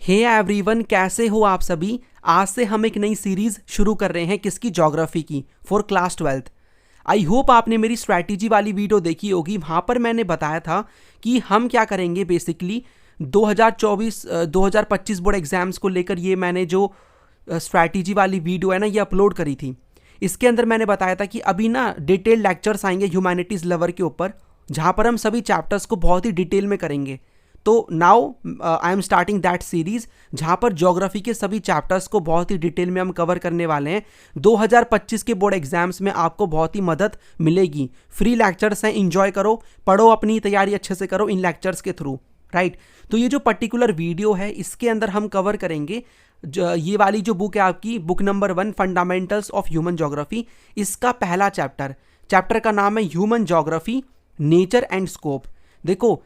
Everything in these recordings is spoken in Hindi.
हे एवरीवन, कैसे हो आप सभी। आज से हम एक नई सीरीज शुरू कर रहे हैं, किसकी? ज्योग्राफी की, for class 12th। I hope आपने मेरी स्ट्रैटेजी वाली वीडियो देखी होगी। वहाँ पर मैंने बताया था कि हम क्या करेंगे। बेसिकली 2024-2025 बोर्ड एग्जाम्स को लेकर ये मैंने जो स्ट्रैटेजी वाली वीडियो है ना, ये अपलोड करी थी। इसके अंदर मैंने बताया था कि अभी ना डिटेल लेक्चर्स आएंगे ह्यूमैनिटीज़ लेवल के ऊपर, जहाँ पर हम सभी चैप्टर्स को बहुत ही डिटेल में करेंगे। तो now I am starting that series, जहाँ पर ज्योग्राफी के सभी चैप्टर्स को बहुत ही डिटेल में हम कवर करने वाले हैं। 2025 के बोर्ड एग्जाम्स में आपको बहुत ही मदद मिलेगी। फ्री लेक्चर्स हैं, इंजॉय करो, पढ़ो, अपनी तैयारी अच्छे से करो इन लेक्चर्स के थ्रू, राइट। तो ये जो पर्टिकुलर वीडियो है, इसके अंदर हम कवर करेंगे ये वाली जो बुक है आपकी, book number 1, fundamentals of human geography. इसका पहला चैप्टर का नाम है human geography, nature and scope. देखो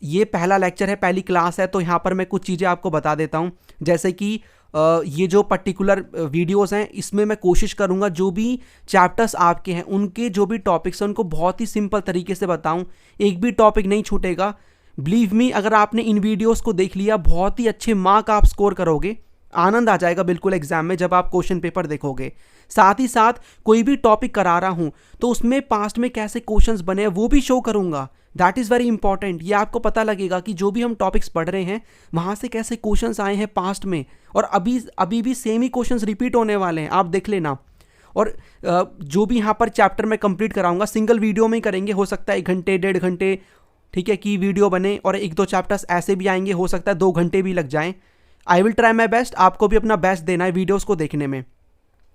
ये पहला लेक्चर है, पहली क्लास है, तो यहाँ पर मैं कुछ चीज़ें आपको बता देता हूँ। जैसे कि ये जो पर्टिकुलर वीडियोस हैं, इसमें मैं कोशिश करूँगा जो भी चैप्टर्स आपके हैं उनके जो भी टॉपिक्स हैं उनको बहुत ही सिंपल तरीके से बताऊँ। एक भी टॉपिक नहीं छूटेगा। बिलीव मी, अगर आपने इन वीडियोस को देख लिया, बहुत ही अच्छे मार्क आप स्कोर करोगे। आनंद आ जाएगा बिल्कुल एग्जाम में जब आप क्वेश्चन पेपर देखोगे। साथ ही साथ कोई भी टॉपिक करा रहा हूँ तो उसमें पास्ट में कैसे क्वेश्चंस बने हैं वो भी शो करूँगा। That is very important. ये आपको पता लगेगा कि जो भी हम टॉपिक्स पढ़ रहे हैं वहाँ से कैसे क्वेश्चंस आए हैं पास्ट में, और अभी भी सेम ही क्वेश्चंस रिपीट होने वाले हैं, आप देख लेना। और जो भी यहाँ पर चैप्टर मैं कंप्लीट कराऊंगा सिंगल वीडियो में ही करेंगे। हो सकता है 1 घंटे 1.5 घंटे, ठीक है, की वीडियो बने, और 1-2 चैप्टर्स ऐसे भी आएंगे, हो सकता है 2 घंटे भी लग जाएं। I will try my best. आपको भी अपना बेस्ट देना है वीडियोज़ को देखने में,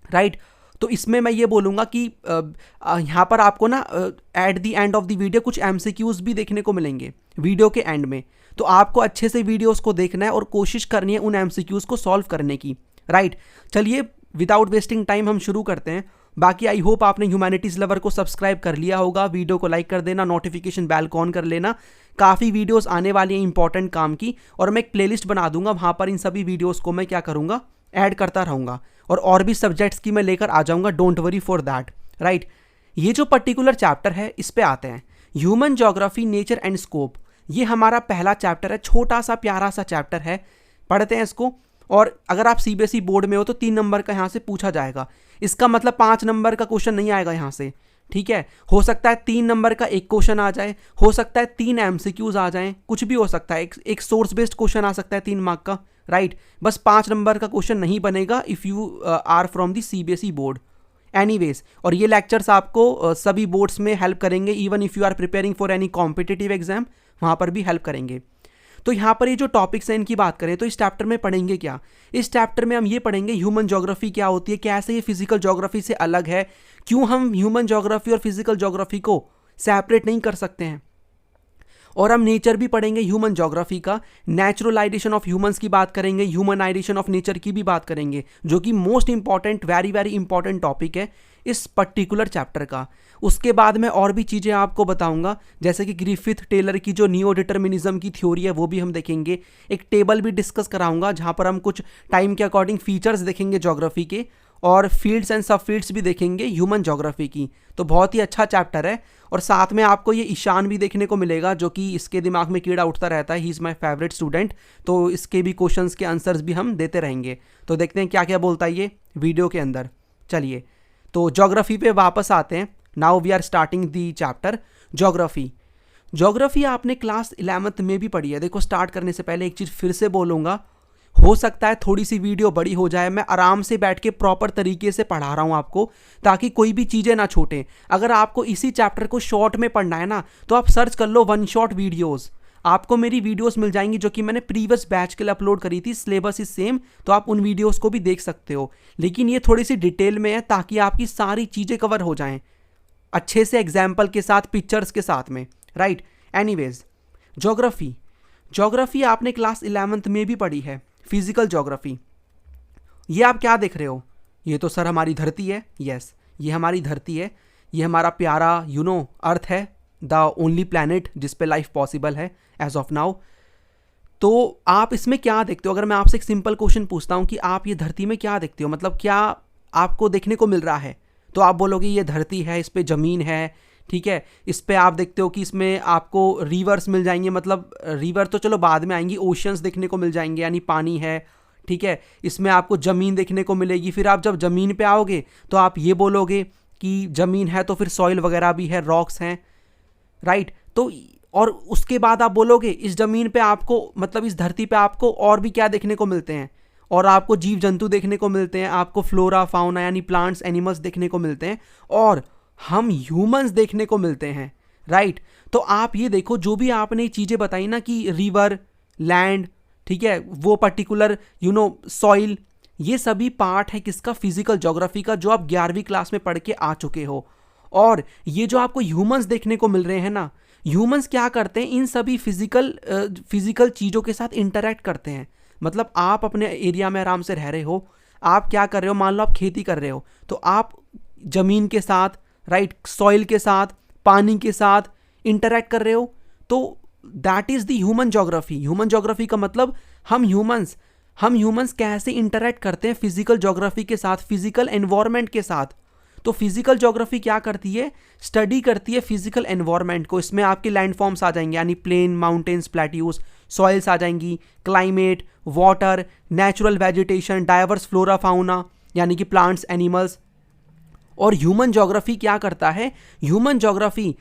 राइट। तो इसमें मैं ये बोलूँगा कि यहाँ पर आपको ना at the end of the video कुछ MCQs भी देखने को मिलेंगे वीडियो के एंड में। तो आपको अच्छे से वीडियोस को देखना है और कोशिश करनी है उन MCQs को सॉल्व करने की, राइट। चलिए विदाउट वेस्टिंग टाइम हम शुरू करते हैं। बाकी आई होप आपने ह्यूमैनिटीज़ लवर को सब्सक्राइब कर लिया होगा, वीडियो को लाइक कर देना, नोटिफिकेशन बेल को ऑन कर लेना। काफ़ी वीडियोस आने वाली हैं इंपॉर्टेंट काम की, और मैं एक प्लेलिस्ट बना दूंगा, वहाँ पर इन सभी वीडियोस को मैं क्या करूँगा, ऐड करता रहूँगा, और भी सब्जेक्ट्स की मैं लेकर आ जाऊँगा। Don't worry for that, right. ये जो पर्टिकुलर चैप्टर है इस पे आते हैं, human geography, nature and scope. ये हमारा पहला चैप्टर है, छोटा सा प्यारा सा चैप्टर है। पढ़ते हैं इसको। और अगर आप CBSE बोर्ड में हो तो 3 नंबर का यहाँ से पूछा जाएगा। इसका मतलब 5 नंबर का क्वेश्चन नहीं आएगा यहाँ से, ठीक है। हो सकता है 3 नंबर का एक क्वेश्चन आ जाए, हो सकता है 3 MCQs आ जाएं, कुछ भी हो सकता है। एक सोर्स बेस्ड क्वेश्चन आ सकता है 3 मार्क का, राइट। बस 5 नंबर का क्वेश्चन नहीं बनेगा if you are from the CBSE board. Anyways, और ये लेक्चर्स आपको सभी बोर्ड्स में हेल्प करेंगे। Even if you are preparing for any competitive exam, वहाँ पर भी हेल्प करेंगे। तो यहाँ पर ये जो टॉपिक्स हैं इनकी बात करें तो इस चैप्टर में पढ़ेंगे क्या? इस चैप्टर में हम ये पढ़ेंगे ह्यूमन ज्योग्राफी क्या होती है, कैसे ये फिजिकल ज्योग्राफी से अलग है, क्यों हम ह्यूमन ज्योग्राफी और फिजिकल ज्योग्राफी को सेपरेट नहीं कर सकते हैं। और हम नेचर भी पढ़ेंगे ह्यूमन ज्योग्राफी का, नेचुरलाइजेशन ऑफ ह्यूमंस की बात करेंगे, ह्यूमनाइजेशन ऑफ नेचर की भी बात करेंगे, जो कि most important, very very important topic है इस पर्टिकुलर चैप्टर का। उसके बाद मैं और भी चीज़ें आपको बताऊंगा, जैसे कि ग्रिफिथ टेलर की जो नियो डिटर्मिनिज्म की थ्योरी है वो भी हम देखेंगे। एक टेबल भी डिस्कस कराऊंगा जहाँ पर हम कुछ टाइम के अकॉर्डिंग फीचर्स देखेंगे ज्योग्राफी के, और फील्ड्स एंड सब फील्ड्स भी देखेंगे ह्यूमन ज्योग्राफी की। तो बहुत ही अच्छा चैप्टर है। और साथ में आपको ये ईशान भी देखने को मिलेगा, जो कि इसके दिमाग में कीड़ा उठता रहता है। He is my favourite student, तो इसके भी क्वेश्चंस के आंसर्स भी हम देते रहेंगे। तो देखते हैं क्या क्या बोलता है ये वीडियो के अंदर। चलिए, तो ज्योग्राफी पे वापस आते हैं। Now we are starting the chapter geography आपने क्लास 11th में भी पढ़ी है। देखो, स्टार्ट करने से पहले एक चीज़ फिर से बोलूँगा, हो सकता है थोड़ी सी वीडियो बड़ी हो जाए। मैं आराम से बैठ के प्रॉपर तरीके से पढ़ा रहा हूँ आपको, ताकि कोई भी चीज़ें ना छूटें। अगर आपको इसी चैप्टर को शॉर्ट में पढ़ना है ना, तो आप सर्च कर लो 1 शॉट वीडियोज़। आपको मेरी वीडियोस मिल जाएंगी जो कि मैंने प्रीवियस बैच के लिए अपलोड करी थी। सिलेबस इज सेम, तो आप उन वीडियोस को भी देख सकते हो, लेकिन ये थोड़ी सी डिटेल में है ताकि आपकी सारी चीज़ें कवर हो जाएं अच्छे से, एग्जाम्पल के साथ, पिक्चर्स के साथ में, राइट। एनीवेज, ज्योग्राफी आपने क्लास 11th में भी पढ़ी है, फिजिकल ज्योग्राफी। ये आप क्या देख रहे हो? ये तो सर हमारी धरती है। यस, ये हमारी धरती है। ये हमारा प्यारा अर्थ है, द ओनली प्लैनेट जिस पे लाइफ पॉसिबल है एज ऑफ नाउ। तो आप इसमें क्या देखते हो? अगर मैं आपसे एक सिंपल क्वेश्चन पूछता हूँ कि आप ये धरती में क्या देखते हो, मतलब क्या आपको देखने को मिल रहा है, तो आप बोलोगे ये धरती है, इस पे ज़मीन है, ठीक है। इस पे आप देखते हो कि इसमें आपको रिवर्स मिल जाएंगे, मतलब रिवर तो चलो बाद में आएंगी, ओशंस देखने को मिल जाएंगे यानी पानी है, ठीक है। इसमें आपको ज़मीन देखने को मिलेगी। फिर आप जब ज़मीन पे आओगे तो आप ये बोलोगे कि ज़मीन है तो फिर सॉइल वगैरह भी है, रॉक्स हैं, राइट। तो और उसके बाद आप बोलोगे इस ज़मीन पे आपको, मतलब इस धरती पे आपको और भी क्या देखने को मिलते हैं, और आपको जीव जंतु देखने को मिलते हैं, आपको फ्लोरा फाउना यानी प्लांट्स एनिमल्स देखने को मिलते हैं, और हम ह्यूमंस देखने को मिलते हैं, राइट। तो आप ये देखो जो भी आपने चीज़ें बताई ना कि रिवर, लैंड, ठीक है, वो पर्टिकुलर सॉइल, ये सभी पार्ट है किसका, फिजिकल ज्योग्राफी का, जो आप 11वीं क्लास में पढ़ के आ चुके हो। और ये जो आपको ह्यूमंस देखने को मिल रहे हैं ना, ह्यूमंस क्या करते हैं, इन सभी फिजिकल चीज़ों के साथ इंटरेक्ट करते हैं। मतलब आप अपने एरिया में आराम से रह रहे हो, आप क्या कर रहे हो, मान लो आप खेती कर रहे हो, तो आप ज़मीन के साथ, राइट, सॉइल के साथ, पानी के साथ इंटरेक्ट कर रहे हो। तो that is the human geography. Human geography का मतलब हम ह्यूमंस कैसे इंटरेक्ट करते हैं फिजिकल ज्योग्राफी के साथ, फिजिकल एनवायरनमेंट के साथ। तो फिजिकल ज्योग्राफी क्या करती है, स्टडी करती है फिजिकल एनवायरनमेंट को। इसमें आपके लैंडफॉर्म्स आ जाएंगे यानी प्लेन, माउंटेन्स, प्लेट्यूज, सॉइल्स आ जाएंगी, climate, water, natural vegetation, diverse flora fauna यानी कि प्लांट्स, एनिमल्स। और ह्यूमन ज्योग्राफी क्या करता है, ह्यूमन ज्योग्राफी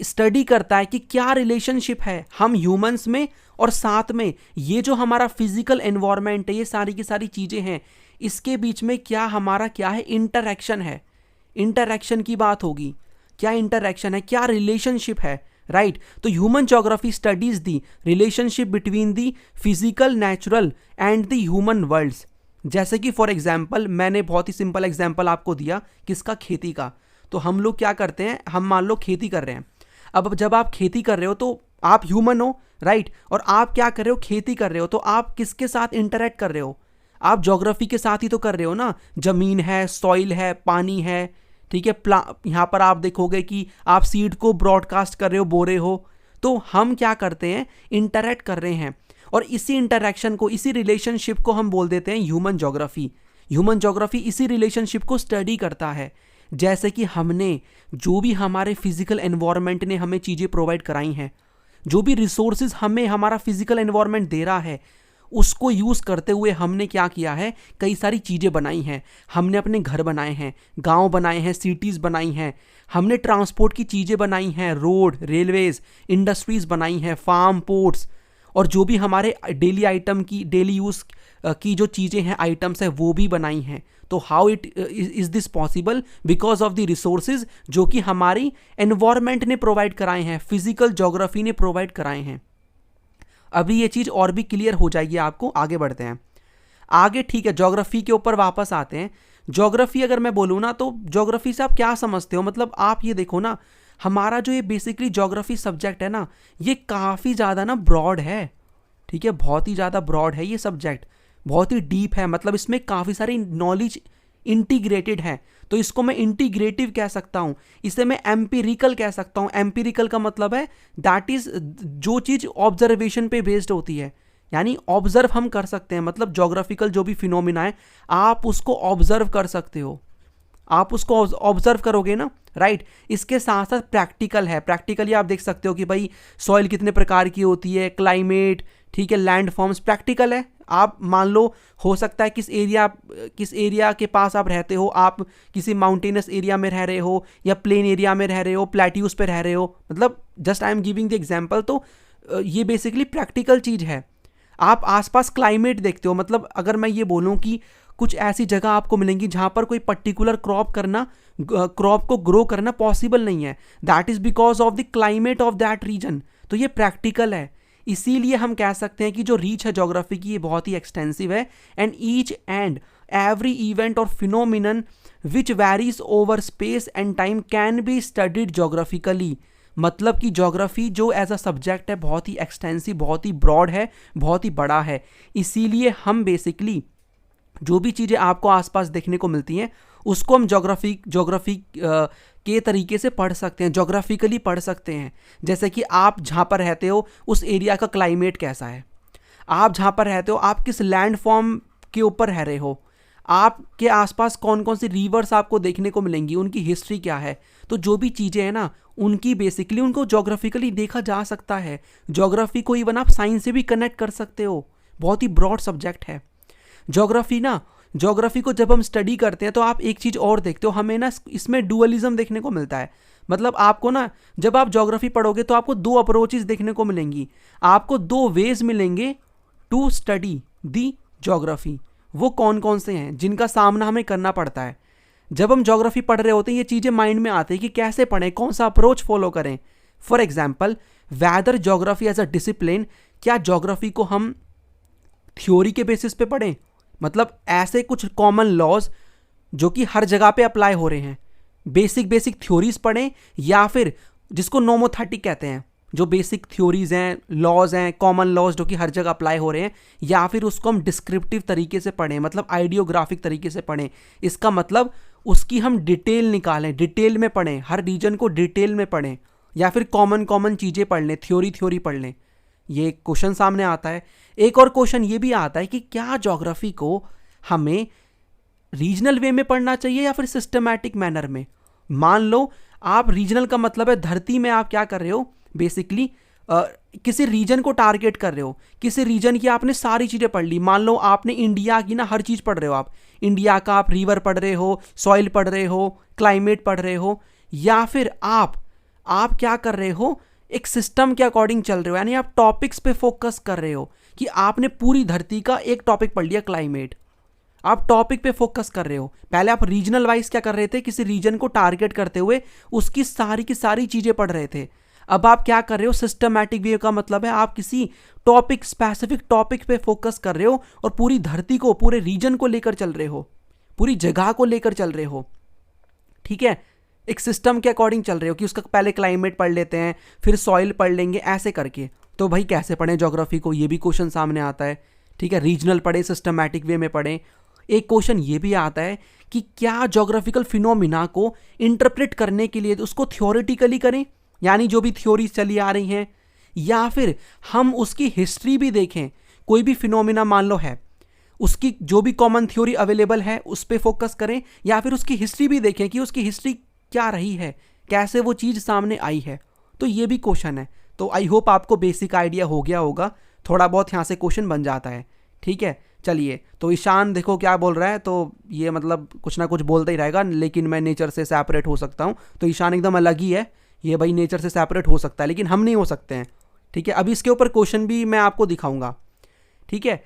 स्टडी करता है कि क्या रिलेशनशिप है हम ह्यूमंस में, और साथ में ये जो हमारा फिजिकल एनवायरनमेंट है, ये सारी की सारी चीज़ें हैं, इसके बीच में क्या हमारा क्या है, इंटरैक्शन है। इंटरैक्शन की बात होगी, क्या इंटरैक्शन है, क्या रिलेशनशिप है, राइट। तो human geography studies the relationship between the physical, natural and the human worlds. जैसे कि फॉर एग्जाम्पल मैंने बहुत ही सिंपल एग्जाम्पल आपको दिया किसका, खेती का। तो हम लोग क्या करते हैं, हम मान लो खेती कर रहे हैं। अब जब आप खेती कर रहे हो तो आप ह्यूमन हो, राइट, और आप क्या कर रहे हो, खेती कर रहे हो, तो आप किसके साथ इंटरेक्ट कर रहे हो, आप ज्योग्राफी के साथ ही तो कर रहे हो ना। जमीन है, सॉइल है, पानी है, ठीक है, यहाँ पर आप देखोगे कि आप सीड को ब्रॉडकास्ट कर रहे हो, बो रहे हो। तो हम क्या करते हैं, इंटरेक्ट कर रहे हैं, और इसी इंटरेक्शन को, इसी रिलेशनशिप को हम बोल देते हैं ह्यूमन ज्योग्राफी। ह्यूमन ज्योग्राफी इसी रिलेशनशिप को स्टडी करता है। जैसे कि हमने जो भी हमारे फिजिकल एनवायरनमेंट ने हमें चीज़ें प्रोवाइड कराई हैं, जो भी रिसोर्सेज हमें हमारा फिजिकल एनवायरनमेंट दे रहा है, उसको यूज़ करते हुए हमने क्या किया है, कई सारी चीज़ें बनाई हैं। हमने अपने घर बनाए हैं, गांव बनाए हैं, सिटीज़ बनाई हैं, हमने ट्रांसपोर्ट की चीज़ें बनाई हैं, रोड, रेलवेज़, इंडस्ट्रीज़ बनाई हैं, फार्म, पोर्ट्स, और जो भी हमारे डेली आइटम की, डेली यूज़ की जो चीज़ें हैं, आइटम्स हैं, वो भी बनाई हैं। तो how it is this possible, because of the resources जो कि हमारी एनवायरनमेंट ने प्रोवाइड कराए हैं, फिजिकल ज्योग्राफी ने प्रोवाइड कराए हैं। अभी ये चीज़ और भी क्लियर हो जाएगी आपको, आगे बढ़ते हैं आगे, ठीक है। ज्योग्राफी के ऊपर वापस आते हैं। ज्योग्राफी अगर मैं बोलूँ ना, तो ज्योग्राफी से आप क्या समझते हो, मतलब आप ये देखो ना, हमारा जो ये बेसिकली ज्योग्राफी सब्जेक्ट है ना, ये काफ़ी ज़्यादा ना ब्रॉड है, ठीक है, बहुत ही ज़्यादा ब्रॉड है ये सब्जेक्ट, बहुत ही डीप है। मतलब इसमें काफ़ी सारी नॉलेज इंटीग्रेटेड है। तो इसको मैं इंटीग्रेटिव कह सकता हूँ, इसे मैं एम्पिरिकल कह सकता हूँ। एम्पिरिकल का मतलब है दैट इज़ जो चीज़ ऑब्जर्वेशन पे बेस्ड होती है, यानी ऑब्जर्व हम कर सकते हैं। मतलब ज्योग्राफिकल जो भी फिनोमिना है, आप उसको ऑब्जर्व कर सकते हो, आप उसको ऑब्जर्व करोगे ना, राइट। इसके साथ साथ प्रैक्टिकल है। प्रैक्टिकली आप देख सकते हो कि भाई सॉइल कितने प्रकार की होती है, क्लाइमेट, ठीक है, लैंड फॉर्म्स, प्रैक्टिकल है। आप मान लो, हो सकता है किस एरिया के पास आप रहते हो, आप किसी माउंटेनस एरिया में रह रहे हो, या प्लेन एरिया में रह रहे हो, प्लेट्यूज पे रह रहे हो, मतलब just I am giving the example. तो ये बेसिकली प्रैक्टिकल चीज़ है। आप आसपास क्लाइमेट देखते हो, मतलब अगर मैं ये बोलूँ कि कुछ ऐसी जगह आपको मिलेंगी जहाँ पर कोई पर्टिकुलर क्रॉप को ग्रो करना पॉसिबल नहीं है, that is because of the climate of that region. तो ये प्रैक्टिकल है। इसीलिए हम कह सकते हैं कि जो रीच है ज्योग्राफी की, ये बहुत ही एक्सटेंसिव है, and each and every event और phenomenon which varies over space and time can be studied geographically. मतलब कि ज्योग्राफी जो एज अ सब्जेक्ट है, बहुत ही एक्सटेंसिव, बहुत ही ब्रॉड है, बहुत ही बड़ा है। इसीलिए हम बेसिकली जो भी चीज़ें आपको आसपास देखने को मिलती हैं, उसको हम ज्योग्राफी के तरीके से पढ़ सकते हैं, ज्योग्राफिकली पढ़ सकते हैं। जैसे कि आप जहाँ पर रहते हो उस एरिया का क्लाइमेट कैसा है, आप जहाँ पर रहते हो आप किस लैंड फॉर्म के ऊपर रह रहे हो, आपके आसपास कौन कौन सी रिवर्स आपको देखने को मिलेंगी, उनकी हिस्ट्री क्या है। तो जो भी चीज़ें हैं ना, उनकी बेसिकली उनको जोग्राफिकली देखा जा सकता है। जोग्राफी को इवन आप साइंस से भी कनेक्ट कर सकते हो, बहुत ही ब्रॉड सब्जेक्ट है जोग्राफी ना। जोग्राफी को जब हम स्टडी करते हैं तो आप एक चीज़ और देखते हो, हमें ना इसमें डुअलिज्म देखने को मिलता है। मतलब आपको ना, जब आप जोग्राफी पढ़ोगे तो आपको दो अप्रोचेस देखने को मिलेंगी, आपको दो वेज मिलेंगे टू स्टडी दी जोग्राफी। वो कौन कौन से हैं जिनका सामना हमें करना पड़ता है जब हम ज्योग्राफी पढ़ रहे होते हैं। ये चीज़ें माइंड में आती है कि कैसे पढ़ें, कौन सा अप्रोच फॉलो करें। For example, whether geography as a discipline, क्या ज्योग्राफी को हम थ्योरी के बेसिस पे पढ़ें, मतलब ऐसे कुछ कॉमन लॉज जो कि हर जगह पे अप्लाई हो रहे हैं, बेसिक थ्योरीज पढ़ें, या फिर जिसको नोमोथेटिक कहते हैं, जो बेसिक थ्योरीज हैं, लॉज हैं, कॉमन लॉज जो कि हर जगह अप्लाई हो रहे हैं, या फिर उसको हम डिस्क्रिप्टिव तरीके से पढ़ें, मतलब आइडियोग्राफिक तरीके से पढ़ें। इसका मतलब उसकी हम डिटेल निकालें, डिटेल में पढ़ें, हर रीजन को डिटेल में पढ़ें, या फिर कॉमन चीज़ें पढ़ लें, थ्योरी पढ़ लें। ये क्वेश्चन सामने आता है। एक और क्वेश्चन ये भी आता है कि क्या ज्योग्राफी को हमें रीजनल वे में पढ़ना चाहिए या फिर सिस्टमैटिक मैनर में। मान लो आप रीजनल का मतलब है धरती में आप क्या कर रहे हो, बेसिकली किसी रीजन को टारगेट कर रहे हो, किसी रीजन की आपने सारी चीज़ें पढ़ ली। मान लो आपने इंडिया की ना हर चीज़ पढ़ रहे हो, आप इंडिया का आप रिवर पढ़ रहे हो, सॉइल पढ़ रहे हो, क्लाइमेट पढ़ रहे हो, या फिर आप क्या कर रहे हो, एक सिस्टम के अकॉर्डिंग चल रहे हो, यानी आप टॉपिक्स पे फोकस कर रहे हो कि आपने पूरी धरती का एक टॉपिक पढ़ लिया क्लाइमेट, आप टॉपिक पे फोकस कर रहे हो। पहले आप रीजनल वाइज क्या कर रहे थे, किसी रीजन को टारगेट करते हुए उसकी सारी की सारी चीज़ें पढ़ रहे थे। अब आप क्या कर रहे हो, सिस्टमैटिक वे का मतलब है आप किसी टॉपिक, स्पेसिफिक टॉपिक पे फोकस कर रहे हो और पूरी धरती को, पूरे रीजन को लेकर चल रहे हो, पूरी जगह को लेकर चल रहे हो। ठीक है, एक सिस्टम के अकॉर्डिंग चल रहे हो कि उसका पहले क्लाइमेट पढ़ लेते हैं, फिर सॉइल पढ़ लेंगे, ऐसे करके। तो भाई कैसे पढ़ें ज्योग्राफी को, ये भी क्वेश्चन सामने आता है। ठीक है, रीजनल पढ़े, सिस्टमैटिक वे में पढ़ें। एक क्वेश्चन ये भी आता है कि क्या ज्योग्राफिकल फिनोमिना को इंटरप्रेट करने के लिए उसको थ्योरेटिकली करें, यानी जो भी थ्योरीज चली आ रही हैं, या फिर हम उसकी हिस्ट्री भी देखें। कोई भी फिनोमिना मान लो है, उसकी जो भी कॉमन थ्योरी अवेलेबल है उस पर फोकस करें, या फिर उसकी हिस्ट्री भी देखें कि उसकी हिस्ट्री क्या रही है, कैसे वो चीज़ सामने आई है। तो ये भी क्वेश्चन है। तो आई होप आपको बेसिक आइडिया हो गया होगा, थोड़ा बहुत यहाँ से क्वेश्चन बन जाता है। ठीक है, चलिए। तो ईशान देखो क्या बोल रहा है, तो ये मतलब कुछ ना कुछ बोलता ही रहेगा, लेकिन मैं नेचर से सेपरेट हो सकता हूँ। तो ईशान एकदम अलग ही है, ये भाई नेचर से सेपरेट हो सकता है, लेकिन हम नहीं हो सकते हैं। ठीक है, अभी इसके ऊपर क्वेश्चन भी मैं आपको दिखाऊंगा। ठीक है,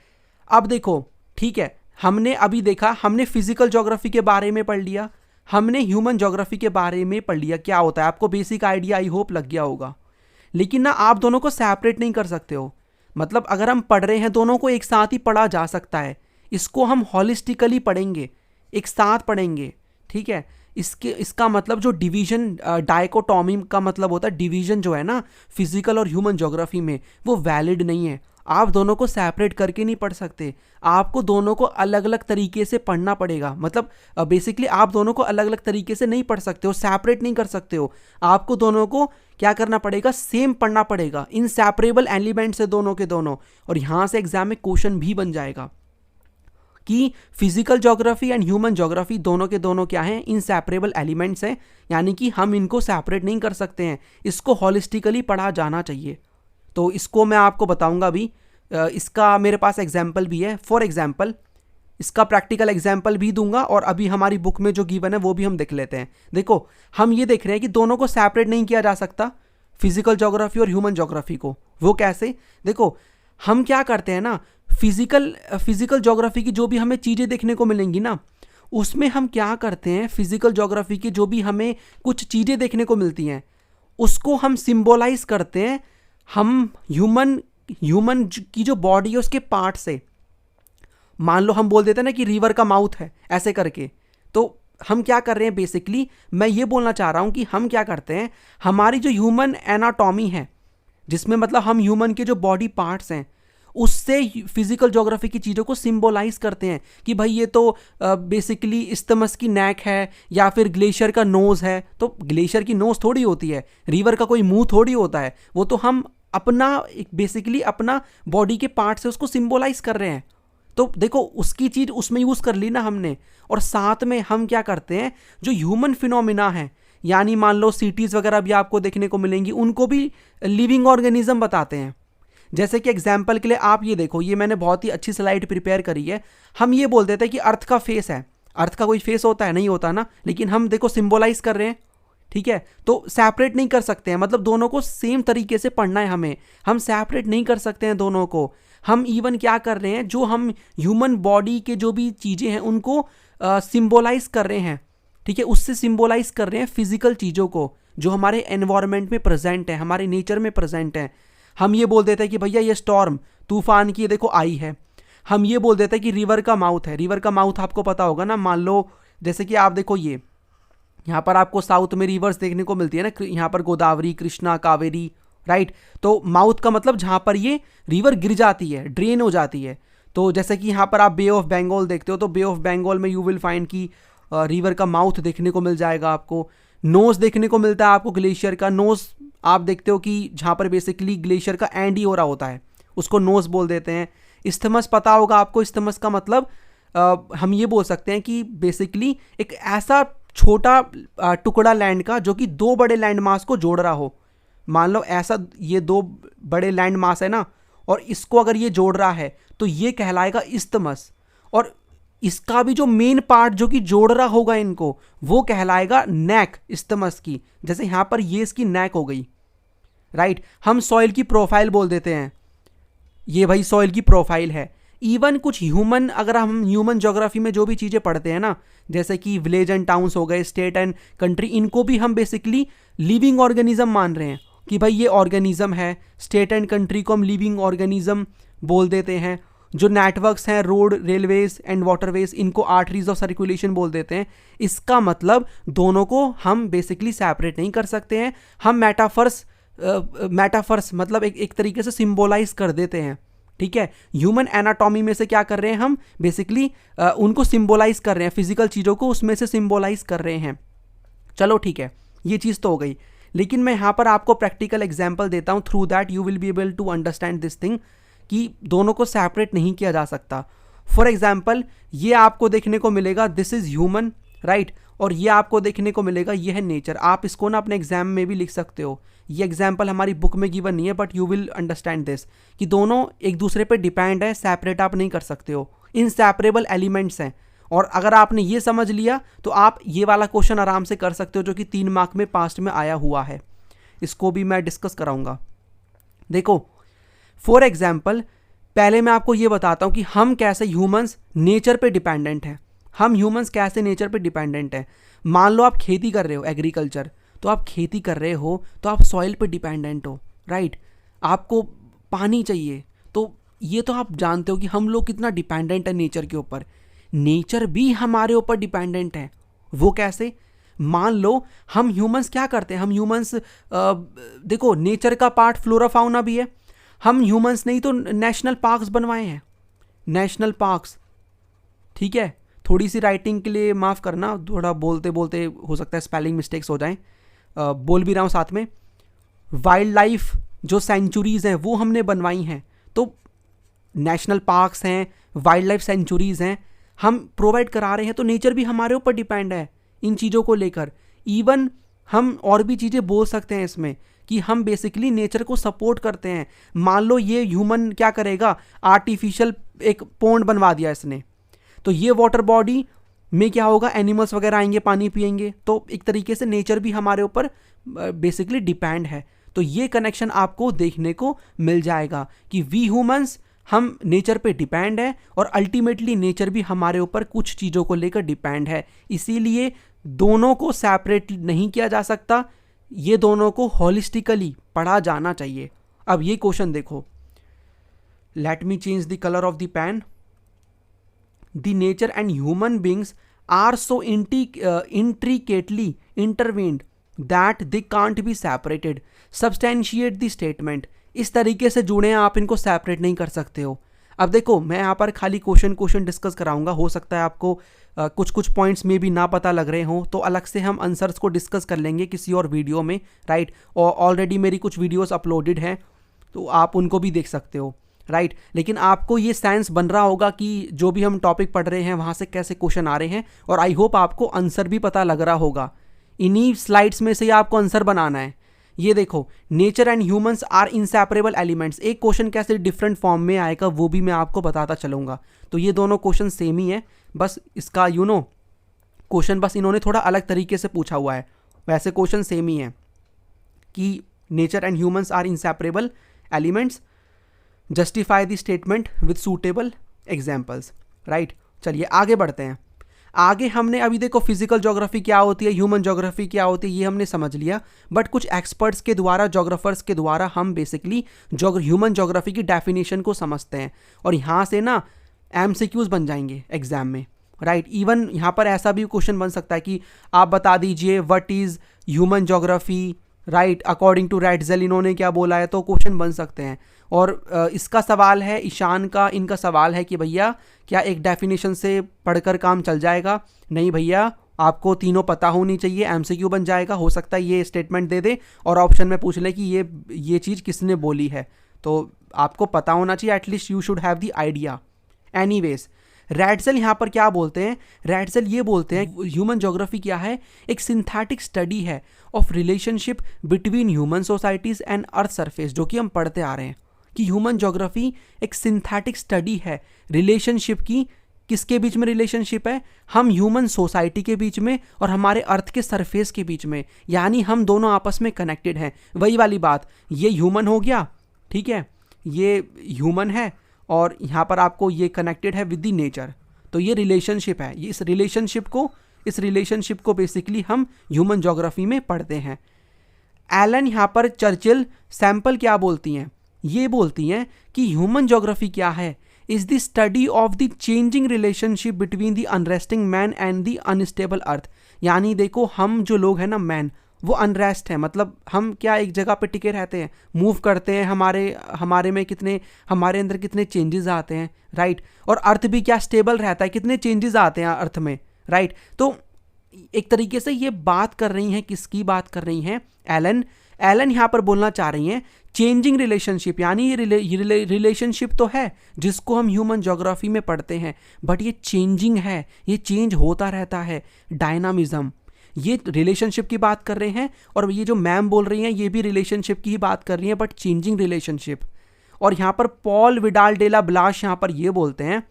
अब देखो, ठीक है, हमने अभी देखा, हमने फिजिकल ज्योग्राफी के बारे में पढ़ लिया, हमने ह्यूमन ज्योग्राफी के बारे में पढ़ लिया क्या होता है। आपको बेसिक आइडिया आई होप लग गया होगा। लेकिन ना आप दोनों को सेपरेट नहीं कर सकते हो, मतलब अगर हम पढ़ रहे हैं दोनों को एक साथ ही पढ़ा जा सकता है। इसको हम हॉलिस्टिकली पढ़ेंगे, एक साथ पढ़ेंगे। ठीक है, इसका मतलब जो डिवीजन, डायकोटॉमी का मतलब होता है डिवीजन जो है ना फिजिकल और ह्यूमन ज्योग्राफी में, वो वैलिड नहीं है। आप दोनों को सेपरेट करके नहीं पढ़ सकते, आपको दोनों को अलग अलग तरीके से पढ़ना पड़ेगा। मतलब बेसिकली आप दोनों को अलग अलग तरीके से नहीं पढ़ सकते हो, सेपरेट नहीं कर सकते हो। आपको दोनों को क्या करना पड़ेगा, सेम पढ़ना पड़ेगा, इनसेपरेबल एलिमेंट्स है दोनों के दोनों। और यहाँ से एग्जाम में क्वेश्चन भी बन जाएगा कि physical geography and human geography दोनों के दोनों क्या हैं, इनसेपरेबल एलिमेंट्स हैं, यानी कि हम इनको सेपरेट नहीं कर सकते हैं, इसको हॉलिस्टिकली पढ़ा जाना चाहिए। तो इसको मैं आपको बताऊंगा अभी, इसका मेरे पास एग्जाम्पल भी है। फॉर एग्जाम्पल इसका प्रैक्टिकल एग्जाम्पल भी दूंगा, और अभी हमारी बुक में जो गिवन है वो भी हम देख लेते हैं। देखो, हम ये देख रहे हैं कि दोनों को सेपरेट नहीं किया जा सकता, फिजिकल ज्योग्राफी और ह्यूमन ज्योग्राफी को। वो कैसे, देखो हम क्या करते हैं ना, फिजिकल ज्योग्राफी की जो भी हमें चीज़ें देखने को मिलेंगी ना, उसमें हम क्या करते हैं, फिजिकल ज्योग्राफी की जो भी हमें कुछ चीज़ें देखने को मिलती हैं उसको हम सिंबोलाइज करते हैं, हम ह्यूमन की जो बॉडी है उसके पार्ट से। मान लो हम बोल देते हैं ना कि रिवर का माउथ है, ऐसे करके। तो हम क्या कर रहे हैं, बेसिकली मैं ये बोलना चाह रहा हूँ कि हम क्या करते हैं, हमारी जो ह्यूमन एनाटॉमी है, जिसमें मतलब हम ह्यूमन के जो बॉडी पार्ट्स हैं, उससे फिजिकल ज्योग्राफी की चीज़ों को सिंबोलाइज करते हैं कि भाई ये तो बेसिकली इस्तमस की नेक है, या फिर ग्लेशियर का नोज़ है। तो ग्लेशियर की नोज़ थोड़ी होती है, रिवर का कोई मुंह थोड़ी होता है, वो तो हम अपना बेसिकली अपना बॉडी के पार्ट से उसको सिंबोलाइज कर रहे हैं। तो देखो उसकी चीज़ उसमें यूज़ कर ली ना हमने, और साथ में हम क्या करते हैं, जो ह्यूमन फिनोमिना है, यानी मान लो सिटीज़ वगैरह भी आपको देखने को मिलेंगी, उनको भी लिविंग ऑर्गेनिज्म बताते हैं। जैसे कि एग्जाम्पल के लिए आप ये देखो, ये मैंने बहुत ही अच्छी स्लाइड प्रिपेयर करी है। हम ये बोल देते हैं कि अर्थ का फेस है, अर्थ का कोई फेस होता है, नहीं होता ना, लेकिन हम देखो सिंबलाइज कर रहे हैं, ठीक है। तो सेपरेट नहीं कर सकते हैं, मतलब दोनों को सेम तरीके से पढ़ना है हमें, हम सेपरेट नहीं कर सकते हैं दोनों को। हम इवन क्या कर रहे हैं, जो हम ह्यूमन बॉडी के जो भी चीज़ें हैं उनको सिंबलाइज कर रहे हैं, ठीक है, उससे सिंबलाइज कर रहे हैं फिजिकल चीज़ों को जो हमारे एनवायरनमेंट में प्रेजेंट है, हमारे नेचर में प्रेजेंट है। हम ये बोल देते हैं कि भैया ये स्टॉर्म तूफान की देखो आई है। हम ये बोल देते हैं कि रिवर का माउथ है। रिवर का माउथ आपको पता होगा ना, मान लो जैसे कि आप देखो ये यहाँ पर आपको साउथ में रिवर्स देखने को मिलती है ना, यहाँ पर गोदावरी, कृष्णा, कावेरी, राइट। तो माउथ का मतलब जहाँ पर ये रिवर गिर जाती है, ड्रेन हो जाती है। तो जैसे कि यहाँ पर आप बे ऑफ बंगाल देखते हो, तो बे ऑफ बंगाल में यू विल फाइंड कि रिवर का माउथ देखने को मिल जाएगा आपको। नोज देखने को मिलता है आपको ग्लेशियर का। नोज आप देखते हो कि जहाँ पर बेसिकली ग्लेशियर का एंड ही हो रहा होता है, उसको नोज बोल देते हैं। इस्थमस पता होगा आपको, इस्थमस का मतलब हम ये बोल सकते हैं कि बेसिकली एक ऐसा छोटा टुकड़ा लैंड का जो कि दो बड़े लैंड मास को जोड़ रहा हो। मान लो ऐसा ये दो बड़े लैंड मास है ना, और इसको अगर ये जोड़ रहा है तो ये कहलाएगा इस्थमस, और इसका भी जो मेन पार्ट जो कि जोड़ रहा होगा इनको, वो कहलाएगा नेक इस्थमस की। जैसे यहाँ पर ये इसकी नेक हो गई, राइट। हम सॉइल की प्रोफाइल बोल देते हैं, ये भाई सॉइल की प्रोफाइल है। इवन कुछ ह्यूमन, अगर हम ह्यूमन ज्योग्राफी में जो भी चीज़ें पढ़ते हैं ना, जैसे कि विलेज एंड टाउन्स हो गए, स्टेट एंड कंट्री, इनको भी हम बेसिकली लिविंग ऑर्गेनिज्म मान रहे हैं कि भाई ये ऑर्गेनिज्म है। स्टेट एंड कंट्री को हम लिविंग ऑर्गेनिज्म बोल देते हैं। जो नेटवर्क्स हैं, रोड, रेलवेज एंड वाटरवेज, इनको आर्टरीज ऑफ सर्कुलेशन बोल देते हैं। इसका मतलब दोनों को हम बेसिकली सेपरेट नहीं कर सकते हैं। हम मेटाफर्स मतलब एक तरीके से सिंबलाइज कर देते हैं, ठीक है। ह्यूमन एनाटॉमी में से क्या कर रहे हैं हम, बेसिकली उनको सिंबलाइज कर रहे हैं, फिजिकल चीज़ों को उसमें से सिंबलाइज कर रहे हैं। चलो ठीक है, ये चीज़ तो हो गई, लेकिन मैं यहाँ पर आपको प्रैक्टिकल एग्जाम्पल देता हूँ, through that you will be able to understand this thing कि दोनों को सेपरेट नहीं किया जा सकता। फॉर एग्जाम्पल, ये आपको देखने को मिलेगा दिस इज़ ह्यूमन, राइट, और ये आपको देखने को मिलेगा ये है नेचर। आप इसको ना अपने एग्जाम में भी लिख सकते हो। ये एग्जाम्पल हमारी बुक में गिवन नहीं है, but you will understand this कि दोनों एक दूसरे पे डिपेंड है, सेपरेट आप नहीं कर सकते हो, इनसेपरेबल एलिमेंट्स हैं। और अगर आपने ये समझ लिया तो आप ये वाला क्वेश्चन आराम से कर सकते हो, जो कि 3 मार्क में पास्ट में आया हुआ है। इसको भी मैं डिस्कस कराऊंगा। देखो फॉर एग्जाम्पल, पहले मैं आपको ये बताता हूँ कि हम कैसे ह्यूमंस नेचर पे डिपेंडेंट हैं। हम ह्यूमंस कैसे नेचर पे डिपेंडेंट हैं। मान लो आप खेती कर रहे हो, एग्रीकल्चर, तो आप खेती कर रहे हो तो आप सॉइल पे डिपेंडेंट हो, राइट। आपको पानी चाहिए, तो ये तो आप जानते हो कि हम लोग कितना डिपेंडेंट है नेचर के ऊपर। नेचर भी हमारे ऊपर डिपेंडेंट है। वो कैसे? मान लो हम ह्यूमंस क्या करते हैं, हम ह्यूमंस देखो नेचर का पार्ट फ्लोरा फाउना भी है। हम ह्यूमंस नहीं तो नेशनल पार्क्स बनवाए हैं, नेशनल पार्क्स, ठीक है। थोड़ी सी राइटिंग के लिए माफ़ करना, थोड़ा बोलते बोलते हो सकता है स्पेलिंग मिस्टेक्स हो जाएं, बोल भी रहा हूँ साथ में। वाइल्ड लाइफ जो सेंचुरीज़ हैं वो हमने बनवाई हैं, तो नेशनल पार्क्स हैं, वाइल्ड लाइफ सेंचुरीज़ हैं, हम प्रोवाइड करा रहे हैं। तो नेचर भी हमारे ऊपर डिपेंड है इन चीज़ों को लेकर। इवन हम और भी चीज़ें बोल सकते हैं इसमें कि हम बेसिकली नेचर को सपोर्ट करते हैं। मान लो ये ह्यूमन क्या करेगा, आर्टिफिशियल एक पॉन्ड बनवा दिया इसने, तो ये वाटर बॉडी में क्या होगा, एनिमल्स वगैरह आएंगे, पानी पिएंगे। तो एक तरीके से नेचर भी हमारे ऊपर बेसिकली डिपेंड है। तो ये कनेक्शन आपको देखने को मिल जाएगा कि वी ह्यूमंस, हम नेचर पे डिपेंड है और अल्टीमेटली नेचर भी हमारे ऊपर कुछ चीज़ों को लेकर डिपेंड है। इसीलिए दोनों को सेपरेट नहीं किया जा सकता, ये दोनों को होलिस्टिकली पढ़ा जाना चाहिए। अब ये क्वेश्चन देखो, let me change the colour of the pen. The nature and human beings are so intricately intertwined that they can't be separated. Substantiate the statement. इस तरीके से जुड़े हैं, आप इनको सेपरेट नहीं कर सकते हो। अब देखो मैं यहाँ पर खाली क्वेश्चन डिस्कस कराऊंगा, हो सकता है आपको कुछ पॉइंट्स में भी ना पता लग रहे हों, तो अलग से हम आंसर्स को डिस्कस कर लेंगे किसी और वीडियो में, राइट। और ऑलरेडी मेरी कुछ वीडियोस अपलोडेड हैं, तो आप उनको भी देख सकते हो, राइट लेकिन आपको ये सेंस बन रहा होगा कि जो भी हम टॉपिक पढ़ रहे हैं वहाँ से कैसे क्वेश्चन आ रहे हैं, और आई होप आपको आंसर भी पता लग रहा होगा। इन्हीं स्लाइड्स में से ही आपको आंसर बनाना है। ये देखो, nature and humans are inseparable elements, एक क्वेश्चन कैसे डिफरेंट फॉर्म में आएगा वो भी मैं आपको बताता चलूँगा। तो ये दोनों क्वेश्चन सेम ही है, बस इसका क्वेश्चन बस इन्होंने थोड़ा अलग तरीके से पूछा हुआ है, वैसे क्वेश्चन सेम ही है कि nature and humans are inseparable elements, justify the statement with suitable examples. Right, चलिए आगे बढ़ते हैं। आगे हमने अभी देखो फिजिकल ज्योग्राफी क्या होती है, ह्यूमन ज्योग्राफी क्या होती है, ये हमने समझ लिया, बट कुछ एक्सपर्ट्स के द्वारा, जोग्राफर्स के द्वारा हम बेसिकली ह्यूमन ज्योग्राफी की डेफिनेशन को समझते हैं, और यहाँ से ना एमसीक्यूज बन जाएंगे एग्जाम में। राइट, इवन यहाँ पर ऐसा भी क्वेश्चन बन सकता है कि आप बता दीजिए what is human geography, right, according to Ratzel इन्होंने क्या बोला है, तो क्वेश्चन बन सकते हैं। और इसका सवाल है, ईशान का इनका सवाल है कि भैया क्या एक डेफिनेशन से पढ़कर काम चल जाएगा? नहीं भैया, आपको तीनों पता होनी चाहिए, एमसीक्यू बन जाएगा। हो सकता है ये स्टेटमेंट दे दे और ऑप्शन में पूछ ले कि ये चीज़ किसने बोली है, तो आपको पता होना चाहिए, at least you should have the idea. Anyways, Ratzel यहाँ पर क्या बोलते हैं? रैटजेल ये बोलते हैं ह्यूमन ज्योग्राफी क्या है? एक सिंथेटिक स्टडी है of relationship between human societies and earth surface, जो कि हम पढ़ते आ रहे हैं कि ह्यूमन ज्योग्राफी एक सिंथेटिक स्टडी है रिलेशनशिप की। किसके बीच में रिलेशनशिप है? हम ह्यूमन सोसाइटी के बीच में और हमारे अर्थ के सरफेस के बीच में, यानी हम दोनों आपस में कनेक्टेड हैं। वही वाली बात, ये ह्यूमन हो गया, ठीक है, ये ह्यूमन है और यहाँ पर आपको ये कनेक्टेड है विद द नेचर, तो ये रिलेशनशिप है। इस रिलेशनशिप को बेसिकली हम ह्यूमन ज्योग्राफी में पढ़ते हैं। एलन यहाँ पर चर्चिल सैंपल क्या बोलती हैं? ये बोलती हैं कि ह्यूमन ज्योग्राफी क्या है? Is the study of the changing relationship between the unresting man and the unstable earth. यानी देखो, हम जो लोग हैं ना, मैन, वो अनरेस्ट है, मतलब हम क्या एक जगह पे टिके रहते हैं, मूव करते हैं, हमारे अंदर कितने चेंजेस आते हैं, राइट। और अर्थ भी क्या स्टेबल रहता है, कितने चेंजेस आते हैं अर्थ में, राइट। तो एक तरीके से ये बात कर रही हैं, किसकी बात कर रही हैं? एलन यहाँ पर बोलना चाह रही हैं चेंजिंग रिलेशनशिप, यानी ये रिलेशनशिप तो है जिसको हम ह्यूमन ज्योग्राफी में पढ़ते हैं, बट ये चेंजिंग है, ये चेंज होता रहता है, डायनामिज्म, ये रिलेशनशिप की बात कर रहे हैं। और ये जो मैम बोल रही हैं ये भी रिलेशनशिप की ही बात कर रही हैं, बट चेंजिंग रिलेशनशिप। और यहाँ पर पॉल विडाल डेला ब्लाश यहाँ पर ये बोलते हैं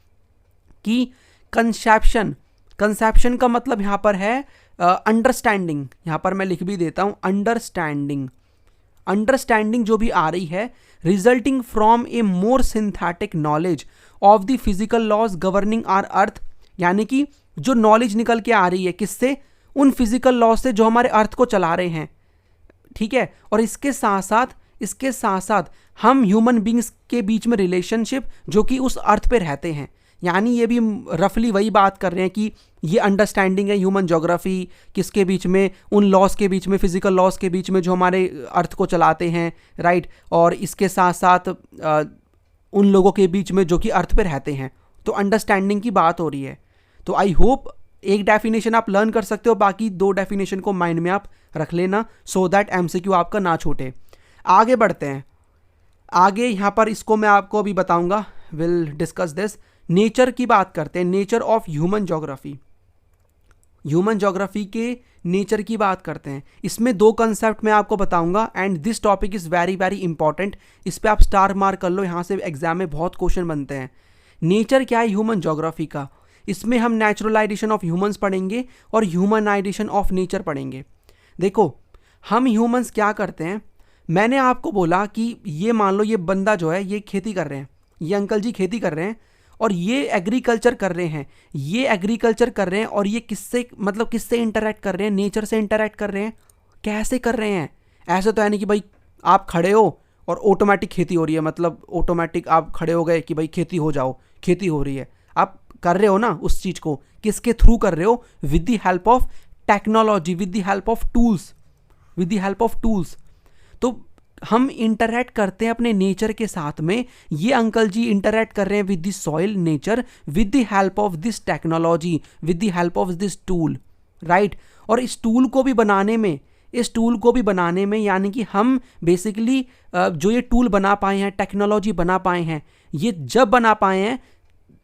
कि कंसेप्शन का मतलब यहाँ पर है अंडरस्टैंडिंग। यहाँ पर मैं लिख भी देता हूँ, अंडरस्टैंडिंग जो भी आ रही है, resulting from a more synthetic knowledge of the physical laws governing our earth, यानी कि जो नॉलेज निकल के आ रही है किससे? उन फिजिकल लॉज से जो हमारे अर्थ को चला रहे हैं, ठीक है। और इसके साथ साथ हम ह्यूमन बींग्स के बीच में रिलेशनशिप जो कि उस अर्थ पे रहते हैं, यानी ये भी रफली वही बात कर रहे हैं कि ये अंडरस्टैंडिंग है ह्यूमन ज्योग्राफी किसके बीच में? उन लॉज के बीच में, फिजिकल लॉज के बीच में जो हमारे अर्थ को चलाते हैं, राइट। और इसके साथ साथ उन लोगों के बीच में जो कि अर्थ पे रहते हैं, तो अंडरस्टैंडिंग की बात हो रही है। तो आई होप एक डेफिनेशन आप लर्न कर सकते हो, बाकी दो डेफिनेशन को माइंड में आप रख लेना, सो दैट एमसीक्यू आपका ना छूटे। आगे बढ़ते हैं। आगे यहाँ पर इसको मैं आपको अभी बताऊंगा, विल डिस्कस दिस। नेचर की बात करते हैं, नेचर ऑफ ह्यूमन ज्योग्राफी के नेचर की बात करते हैं। इसमें दो कंसेप्ट मैं आपको बताऊंगा, and this topic is very very important. इस पे आप स्टार मार्क कर लो, यहाँ से एग्जाम में बहुत क्वेश्चन बनते हैं। नेचर क्या है ह्यूमन ज्योग्राफी का? इसमें हम नेचुरलाइजेशन ऑफ ह्यूमंस पढ़ेंगे और ह्यूमनाइजेशन ऑफ नेचर पढ़ेंगे। देखो, हम ह्यूमंस क्या करते हैं, मैंने आपको बोला कि ये मान लो ये बंदा जो है ये खेती कर रहे हैं, ये अंकल जी खेती कर रहे हैं और ये एग्रीकल्चर कर रहे हैं, और ये किससे इंटरेक्ट कर रहे हैं? नेचर से इंटरेक्ट कर रहे हैं। कैसे कर रहे हैं? ऐसे तो है नहीं कि भाई आप खड़े हो और ऑटोमेटिक खेती हो रही है, मतलब ऑटोमेटिक आप खड़े हो गए कि भाई खेती हो जाओ, खेती हो रही है। आप कर रहे हो ना उस चीज़ को, किसके थ्रू कर रहे हो? With the help of technology, with the help of tools. तो हम इंटरैक्ट करते हैं अपने नेचर के साथ में। ये अंकल जी इंटरैक्ट कर रहे हैं with the soil, nature, with the help of this technology, with the help of this tool, right. और इस टूल को भी बनाने में इस टूल को भी बनाने में, यानी कि हम बेसिकली जो ये टूल बना पाए हैं, टेक्नोलॉजी बना पाए हैं, ये जब बना पाए हैं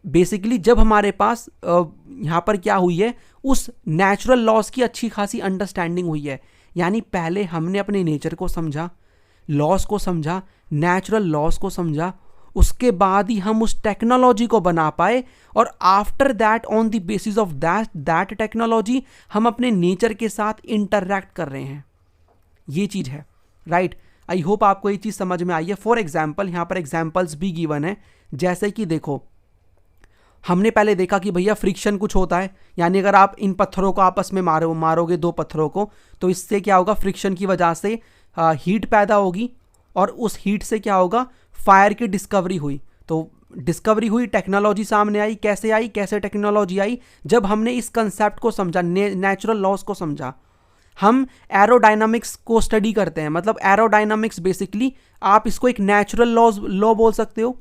बेसिकली जब हमारे पास यहाँ पर क्या हुई है, उस नेचुरल लॉज की अच्छी खासी अंडरस्टैंडिंग हुई है। यानी पहले हमने अपने नेचर को समझा, लॉज को समझा, नेचुरल लॉज को समझा, उसके बाद ही हम उस टेक्नोलॉजी को बना पाए, और after that on the basis of that technology हम अपने नेचर के साथ इंटरैक्ट कर रहे हैं। ये चीज़ है, राइट। आई होप आपको ये चीज़ समझ में आई है। फॉर एग्जाम्पल यहाँ पर एग्जाम्पल्स भी गिवन है, जैसे कि देखो हमने पहले देखा कि भैया फ्रिक्शन कुछ होता है, यानी अगर आप इन पत्थरों को आपस में मारोगे दो पत्थरों को, तो इससे क्या होगा, फ्रिक्शन की वजह से हीट पैदा होगी, और उस हीट से क्या होगा, फायर की डिस्कवरी हुई। तो डिस्कवरी हुई, टेक्नोलॉजी सामने आई। कैसे आई, कैसे टेक्नोलॉजी आई, जब हमने इस कंसेप्ट को समझा, नेचुरल लॉज को समझा। हम एरोडायनामिक्स को स्टडी करते हैं, मतलब एरोडायनामिक्स बेसिकली आप इसको एक नेचुरल लॉ बोल सकते हो,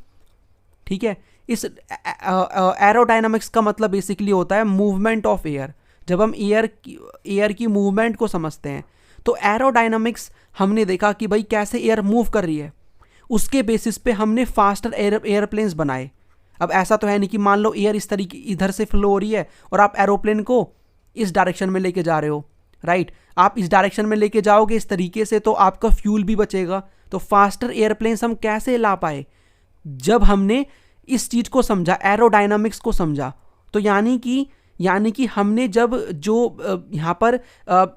ठीक है। इस एरोडायनामिक्स का मतलब बेसिकली होता है मूवमेंट ऑफ एयर। जब हम एयर की मूवमेंट को समझते हैं, तो एरोडायनामिक्स हमने देखा कि भाई कैसे एयर मूव कर रही है, उसके बेसिस पे हमने फास्टर एयरप्लेन्स बनाए। अब ऐसा तो है नहीं कि मान लो एयर इस तरीके इधर से फ्लो हो रही है और आप एरोप्लेन को इस डायरेक्शन में लेके जा रहे हो, राइट। आप इस डायरेक्शन में लेके जाओगे इस तरीके से, तो आपका फ्यूल भी बचेगा। तो फास्टर एयरप्लेन्स हम कैसे ला पाए, जब हमने इस चीज को समझा, एरोडायनामिक्स को समझा। तो यानी कि हमने जब जो यहाँ पर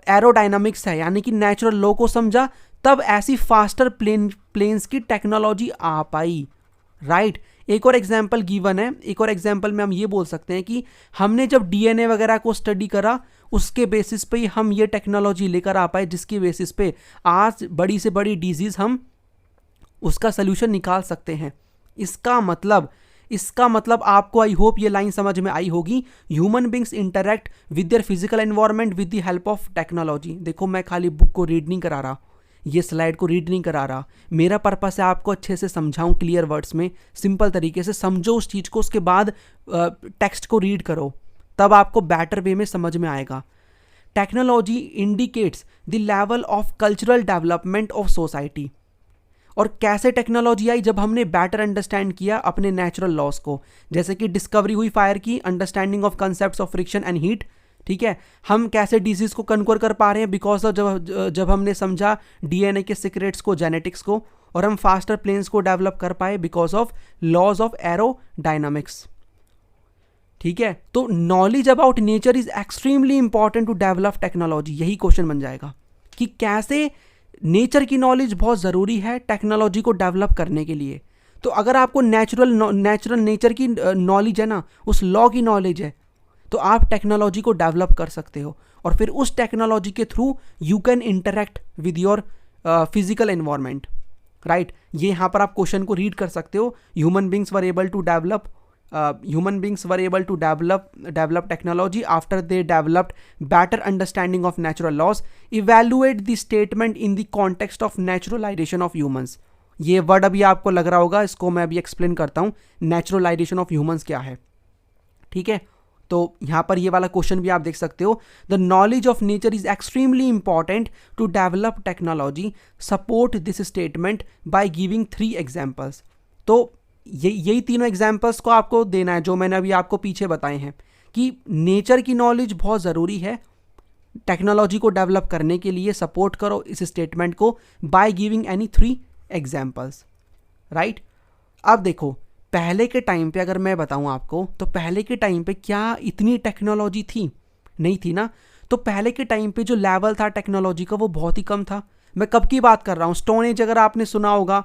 एरोडायनामिक्स है, यानी कि नेचुरल लॉ को समझा, तब ऐसी फास्टर प्लेन्स की टेक्नोलॉजी आ पाई, राइट। एक और एग्जांपल गिवन है, एक और एग्जांपल में हम ये बोल सकते हैं कि हमने जब डीएनए वगैरह को स्टडी करा, उसके बेसिस पे ही हम ये टेक्नोलॉजी लेकर आ पाए, जिसकी बेसिस पे आज बड़ी से बड़ी डिजीज हम उसका सोल्यूशन निकाल सकते हैं। इसका मतलब आपको आई होप ये लाइन समझ में आई होगी। Human beings interact with their physical environment with the help of technology. देखो मैं खाली बुक को रीड नहीं करा रहा, ये स्लाइड को रीड नहीं करा रहा, मेरा पर्पस है आपको अच्छे से समझाऊं, क्लियर वर्ड्स में, सिंपल तरीके से समझो उस चीज़ को, उसके बाद टेक्स्ट को रीड करो, तब आपको बेटर वे में समझ में आएगा। Technology indicates the level of cultural development of society. और कैसे टेक्नोलॉजी आई, जब हमने बेटर अंडरस्टैंड किया अपने नेचुरल लॉस को, जैसे कि डिस्कवरी हुई फायर की, understanding of concepts of friction and heat, ठीक है। हम कैसे डिजीज को कन्क्वर कर पा रहे हैं, बिकॉज ऑफ जब हमने समझा डीएनए के सीक्रेट्स को, जेनेटिक्स को, और हम फास्टर प्लेन्स को डेवलप कर पाए because of laws of aerodynamics, ठीक है। तो knowledge about nature is extremely important to develop technology. यही क्वेश्चन बन जाएगा कि कैसे नेचर की नॉलेज बहुत ज़रूरी है टेक्नोलॉजी को डेवलप करने के लिए। तो अगर आपको नेचर की नॉलेज है ना, उस लॉ की नॉलेज है, तो आप टेक्नोलॉजी को डेवलप कर सकते हो, और फिर उस टेक्नोलॉजी के through you can interact with your physical environment, right. ये यहाँ पर आप क्वेश्चन को रीड कर सकते हो। Human beings were able to develop technology after they developed better understanding of natural laws. Evaluate the statement in the context of naturalization of humans. ये वर्ड अभी आपको लग रहा होगा, इसको मैं अभी एक्सप्लेन करता हूँ, नेचुरलाइजेशन ऑफ ह्यूमंस क्या है, ठीक है। तो यहाँ पर ये वाला क्वेश्चन भी आप देख सकते हो। The knowledge of nature is extremely important to develop technology, support this statement by giving 3 examples. तो यही तीनों एग्जाम्पल्स को आपको देना है, जो मैंने अभी आपको पीछे बताए हैं, कि नेचर की नॉलेज बहुत ज़रूरी है टेक्नोलॉजी को डेवलप करने के लिए। सपोर्ट करो इस स्टेटमेंट को by giving any 3 examples, right. अब देखो पहले के टाइम पे अगर मैं बताऊं आपको, तो पहले के टाइम पे क्या इतनी टेक्नोलॉजी थी? नहीं थी ना। तो पहले के टाइम पे जो लेवल था टेक्नोलॉजी का, वो बहुत ही कम था। मैं कब की बात कर रहा हूँ, स्टोन एज अगर आपने सुना होगा,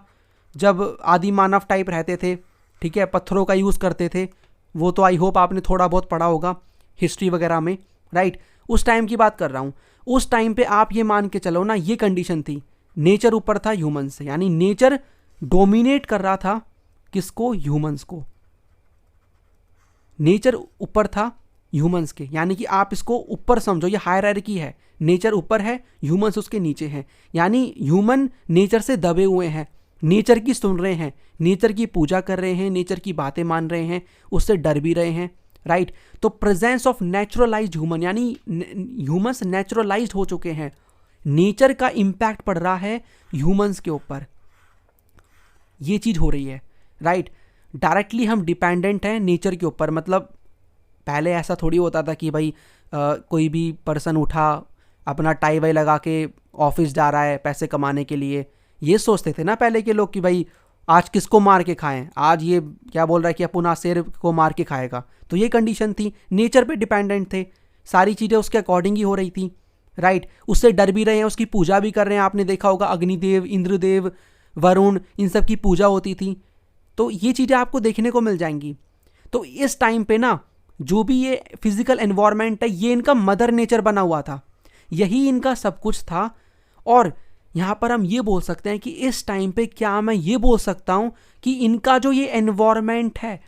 जब आदि मानव टाइप रहते थे, ठीक है, पत्थरों का यूज़ करते थे, वो तो आई होप आपने थोड़ा बहुत पढ़ा होगा हिस्ट्री वगैरह में, राइट। उस टाइम की बात कर रहा हूँ। उस टाइम पे आप ये मान के चलो ना, ये कंडीशन थी, नेचर ऊपर था ह्यूमन से, यानी नेचर डोमिनेट कर रहा था किसको? ह्यूमंस को। नेचर ऊपर था ह्यूमंस के, यानी कि आप इसको ऊपर समझो, ये हायरार्की है, नेचर ऊपर है, ह्यूमंस उसके नीचे हैं, यानी ह्यूमन नेचर से दबे हुए हैं, नेचर की सुन रहे हैं, नेचर की पूजा कर रहे हैं, नेचर की बातें मान रहे हैं, उससे डर भी रहे हैं, राइट। तो प्रेजेंस ऑफ नेचुरलाइज्ड ह्यूमन, यानी ह्यूमंस नेचुरलाइज्ड हो चुके हैं, नेचर का इम्पैक्ट पड़ रहा है ह्यूमंस के ऊपर, ये चीज़ हो रही है, राइट। डायरेक्टली हम डिपेंडेंट हैं नेचर के ऊपर। मतलब पहले ऐसा थोड़ी होता था कि भाई कोई भी पर्सन उठा, अपना टाई वाई लगा के ऑफिस जा रहा है पैसे कमाने के लिए, ये सोचते थे ना पहले के लोग कि भाई आज किसको मार के खाएं, आज ये क्या बोल रहा है कि अपना शेर को मार के खाएगा। तो ये कंडीशन थी, नेचर पे डिपेंडेंट थे, सारी चीज़ें उसके अकॉर्डिंग ही हो रही थी, राइट। उससे डर भी रहे हैं, उसकी पूजा भी कर रहे हैं। आपने देखा होगा अग्निदेव, इंद्रदेव, वरुण, इन सब की पूजा होती थी। तो ये चीज़ें आपको देखने को मिल जाएंगी। तो इस टाइम पे ना जो भी ये फिजिकल एनवायरनमेंट है, ये इनका मदर नेचर बना हुआ था, यही इनका सब कुछ था। और यहाँ पर हम ये बोल सकते हैं कि इस टाइम पे क्या मैं ये बोल सकता हूँ कि इनका जो ये एनवायरनमेंट है,